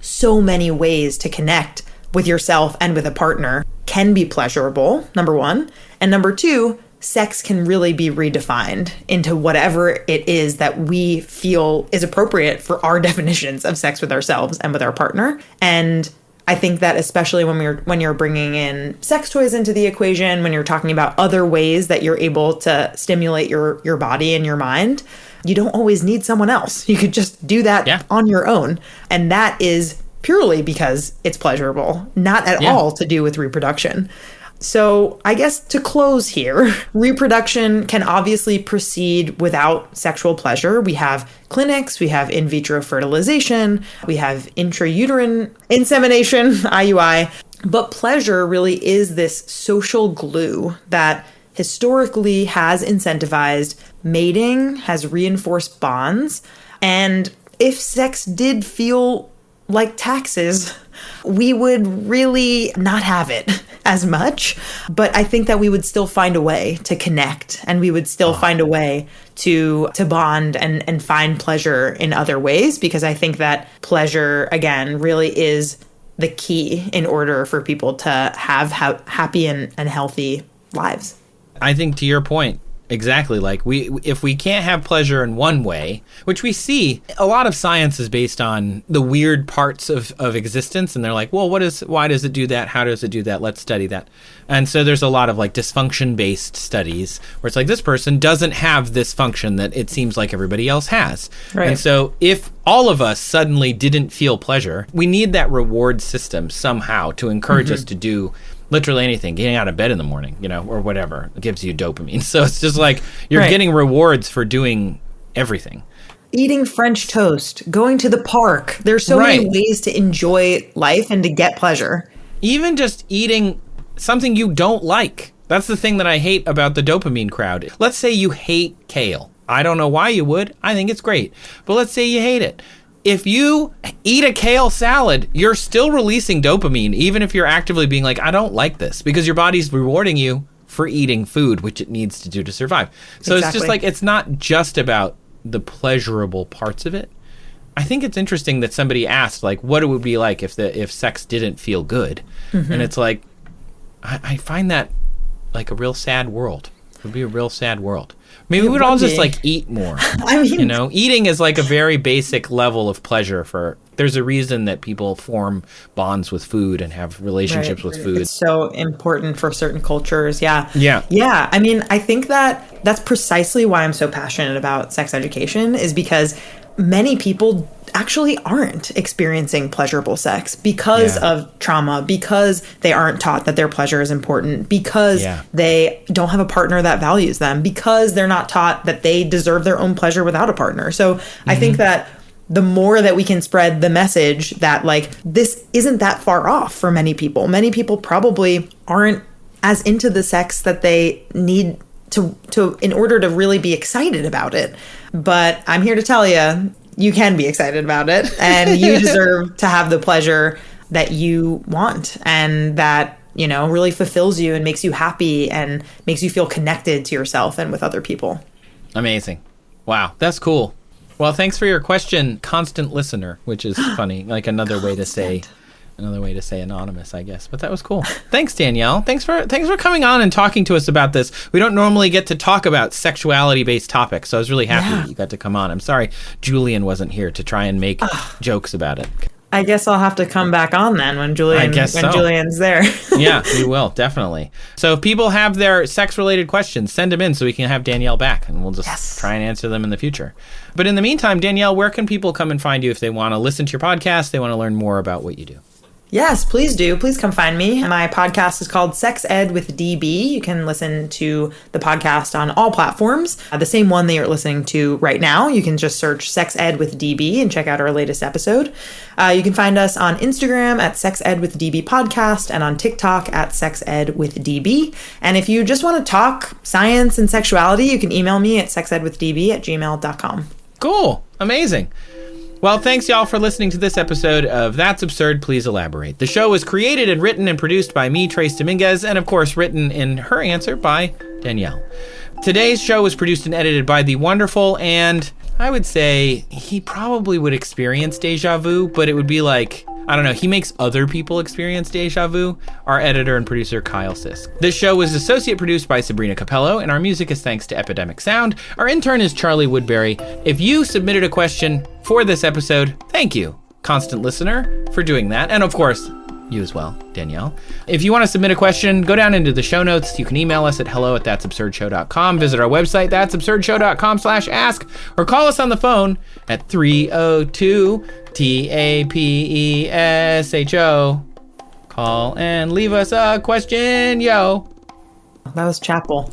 so many ways to connect with yourself and with a partner can be pleasurable, number one. And number two, sex can really be redefined into whatever it is that we feel is appropriate for our definitions of sex with ourselves and with our partner. And I think that especially when you're bringing in sex toys into the equation, when you're talking about other ways that you're able to stimulate your body and your mind, you don't always need someone else. You could just do that on your own. And that is purely because it's pleasurable, not at all to do with reproduction. So I guess to close here, reproduction can obviously proceed without sexual pleasure. We have clinics, we have in vitro fertilization, we have intrauterine insemination, IUI. But pleasure really is this social glue that historically has incentivized mating, has reinforced bonds. And if sex did feel like taxes, we would really not have it as much. But I think that we would still find a way to connect, and we would still find a way to bond and find pleasure in other ways, because I think that pleasure, again, really is the key in order for people to have happy and healthy lives. I think to your point, exactly. Like, if we can't have pleasure in one way, which we see, a lot of science is based on the weird parts of existence, and they're like, well, why does it do that? How does it do that? Let's study that. And so there's a lot of like dysfunction-based studies where it's like, this person doesn't have this function that it seems like everybody else has. Right. And so if all of us suddenly didn't feel pleasure, we need that reward system somehow to encourage us to do literally anything, getting out of bed in the morning, or whatever. It gives you dopamine. So it's just like you're getting rewards for doing everything. Eating French toast, going to the park. There's so many ways to enjoy life and to get pleasure. Even just eating something you don't like. That's the thing that I hate about the dopamine crowd. Let's say you hate kale. I don't know why you would. I think it's great. But let's say you hate it. If you eat a kale salad, you're still releasing dopamine, even if you're actively being like, I don't like this, because your body's rewarding you for eating food, which it needs to do to survive. So It's just like, it's not just about the pleasurable parts of it. I think it's interesting that somebody asked, like, what it would be like if sex didn't feel good. And it's like, I find that like a real sad world. It would be a real sad world. Maybe we would all just like eat more. I mean, eating is like a very basic level of pleasure. There's a reason that people form bonds with food and have relationships with food. It's so important for certain cultures. Yeah. Yeah. I mean, I think that's precisely why I'm so passionate about sex education, is because many people actually aren't experiencing pleasurable sex because of trauma, because they aren't taught that their pleasure is important, because they don't have a partner that values them, because they're not taught that they deserve their own pleasure without a partner. So I think that the more that we can spread the message that like this isn't that far off for many people. Many people probably aren't as into the sex that they need to in order to really be excited about it. But I'm here to tell you, you can be excited about it, and you deserve to have the pleasure that you want and that, you know, really fulfills you and makes you happy and makes you feel connected to yourself and with other people. Amazing. Wow, that's cool. Well, thanks for your question, constant listener, which is funny, like another way to say anonymous, I guess. But that was cool. Thanks, Danielle. Thanks for coming on and talking to us about this. We don't normally get to talk about sexuality-based topics, so I was really happy that you got to come on. I'm sorry Julian wasn't here to try and make jokes about it. I guess I'll have to come back on then when Julian's there. Yeah, we will, definitely. So if people have their sex-related questions, send them in so we can have Danielle back, and we'll just try and answer them in the future. But in the meantime, Danielle, where can people come and find you if they want to listen to your podcast, they want to learn more about what you do? Yes, please do. Please come find me. My podcast is called Sex Ed with DB. You can listen to the podcast on all platforms. The same one that you're listening to right now. You can just search Sex Ed with DB and check out our latest episode. You can find us on Instagram at Sex Ed with DB Podcast and on TikTok at Sex Ed with DB. And if you just want to talk science and sexuality, you can email me at sexedwithdb@gmail.com. Cool. Amazing. Well, thanks, y'all, for listening to this episode of That's Absurd, Please Elaborate. The show was created and written and produced by me, Trace Dominguez, and, of course, written in her answer by Danielle. Today's show was produced and edited by the wonderful, and I would say he probably would experience déjà vu, but it would be like, I don't know, he makes other people experience déjà vu, our editor and producer, Kyle Sisk. This show was associate produced by Sabrina Capello, and our music is thanks to Epidemic Sound. Our intern is Charlie Woodbury. If you submitted a question for this episode, thank you, constant listener, for doing that. And of course, you as well, Danielle. If you want to submit a question, go down into the show notes. You can email us at hello@that'sabsurdshow.com. Visit our website, that'sabsurdshow.com/ask, or call us on the phone at 302-TAPESHO. Call and leave us a question, yo. That was chapel.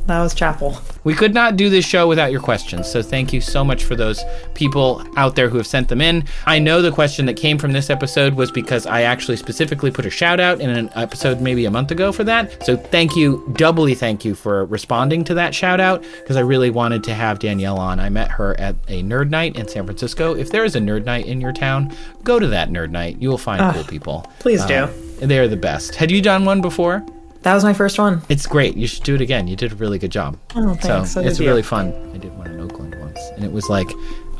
We could not do this show without your questions, so thank you so much for those people out there who have sent them in. I know the question that came from this episode was because I actually specifically put a shout out in an episode maybe a month ago for that. So thank you, doubly thank you for responding to that shout out, because I really wanted to have Danielle on. I met her at a nerd night in San Francisco. If there is a nerd night in your town, go to that nerd night. You will find cool people. Please do. They're the best. Had you done one before? That was my first one. It's great. You should do it again. You did a really good job. Oh, thanks. So it's really fun. I did one in Oakland once, and it was like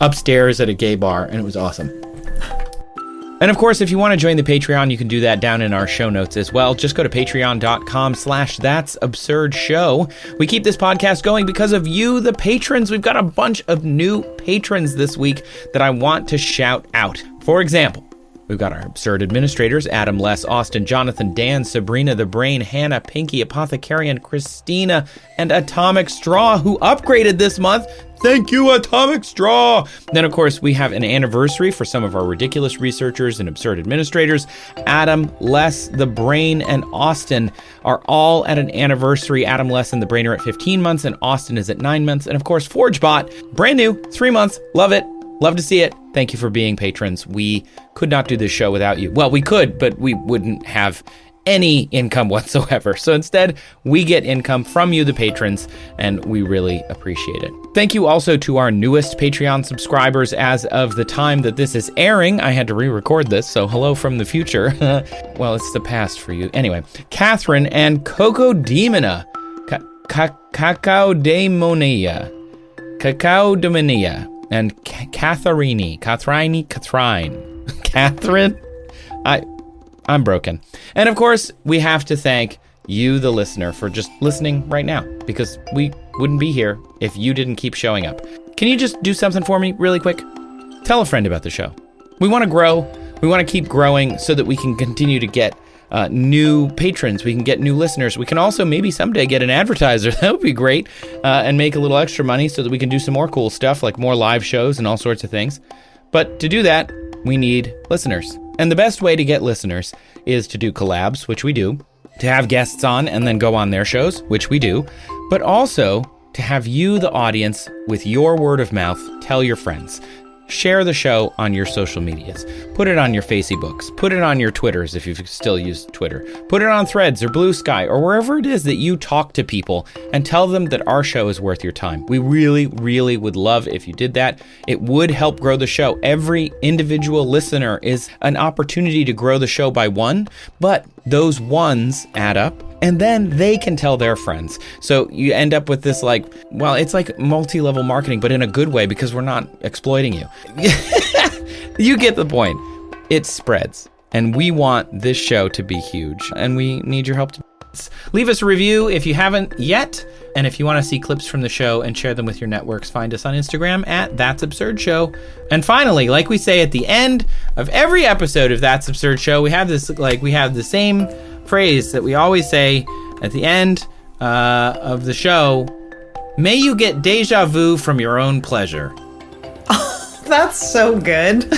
upstairs at a gay bar, and it was awesome. And of course, if you want to join the Patreon, you can do that down in our show notes as well. Just go to patreon.com/that'sabsurdshow. We keep this podcast going because of you, the patrons. We've got a bunch of new patrons this week that I want to shout out. For example, we've got our absurd administrators, Adam, Les, Austin, Jonathan, Dan, Sabrina, The Brain, Hannah, Pinky, Apothecarian, Christina, and Atomic Straw, who upgraded this month. Thank you, Atomic Straw! Then, of course, we have an anniversary for some of our ridiculous researchers and absurd administrators. Adam, Les, The Brain, and Austin are all at an anniversary. Adam, Les, and The Brain are at 15 months, and Austin is at 9 months. And, of course, ForgeBot, brand new, 3 months. Love it. Love to see it. Thank you for being patrons. We could not do this show without you. Well, we could, but we wouldn't have any income whatsoever. So instead, we get income from you, the patrons, and we really appreciate it. Thank you also to our newest Patreon subscribers as of the time that this is airing. I had to re-record this, so hello from the future. Well, it's the past for you. Anyway, Catherine and Coco Demona. Cacao Demonia. And Catherine. Catherine? I'm broken. And of course, we have to thank you, the listener, for just listening right now, because we wouldn't be here if you didn't keep showing up. Can you just do something for me really quick? Tell a friend about the show. We want to grow. We want to keep growing so that we can continue to get new patrons. We can get new listeners. We can also maybe someday get an advertiser. That would be great. And make a little extra money so that we can do some more cool stuff, like more live shows and all sorts of things. But to do that, we need listeners. And the best way to get listeners is to do collabs, which we do, to have guests on and then go on their shows, which we do, but also to have you, the audience, with your word of mouth, tell your friends. Share the show on your social medias. Put it on your Facebooks. Put it on your Twitters if you still use Twitter. Put it on Threads or Blue Sky or wherever it is that you talk to people and tell them that our show is worth your time. We really, really would love if you did that. It would help grow the show. Every individual listener is an opportunity to grow the show by one, but those ones add up. And then they can tell their friends. So you end up with this it's like multi-level marketing, but in a good way because we're not exploiting you. You get the point. It spreads. And we want this show to be huge. And we need your help to leave us a review if you haven't yet. And if you want to see clips from the show and share them with your networks, find us on Instagram at That's Absurd Show. And finally, like we say at the end of every episode of That's Absurd Show, we have the same phrase that we always say at the end of the show. May you get déjà vu from your own pleasure. That's so good.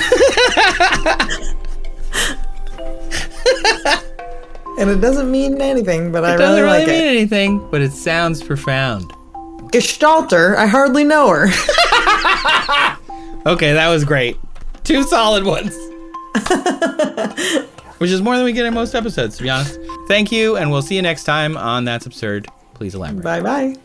And it doesn't mean anything, but I really like it. It doesn't really mean anything, but it sounds profound. Gestalter, I hardly know her. Okay, that was great. 2 solid ones. Which is more than we get in most episodes, to be honest. Thank you, and we'll see you next time on That's Absurd. Please elaborate. Bye-bye.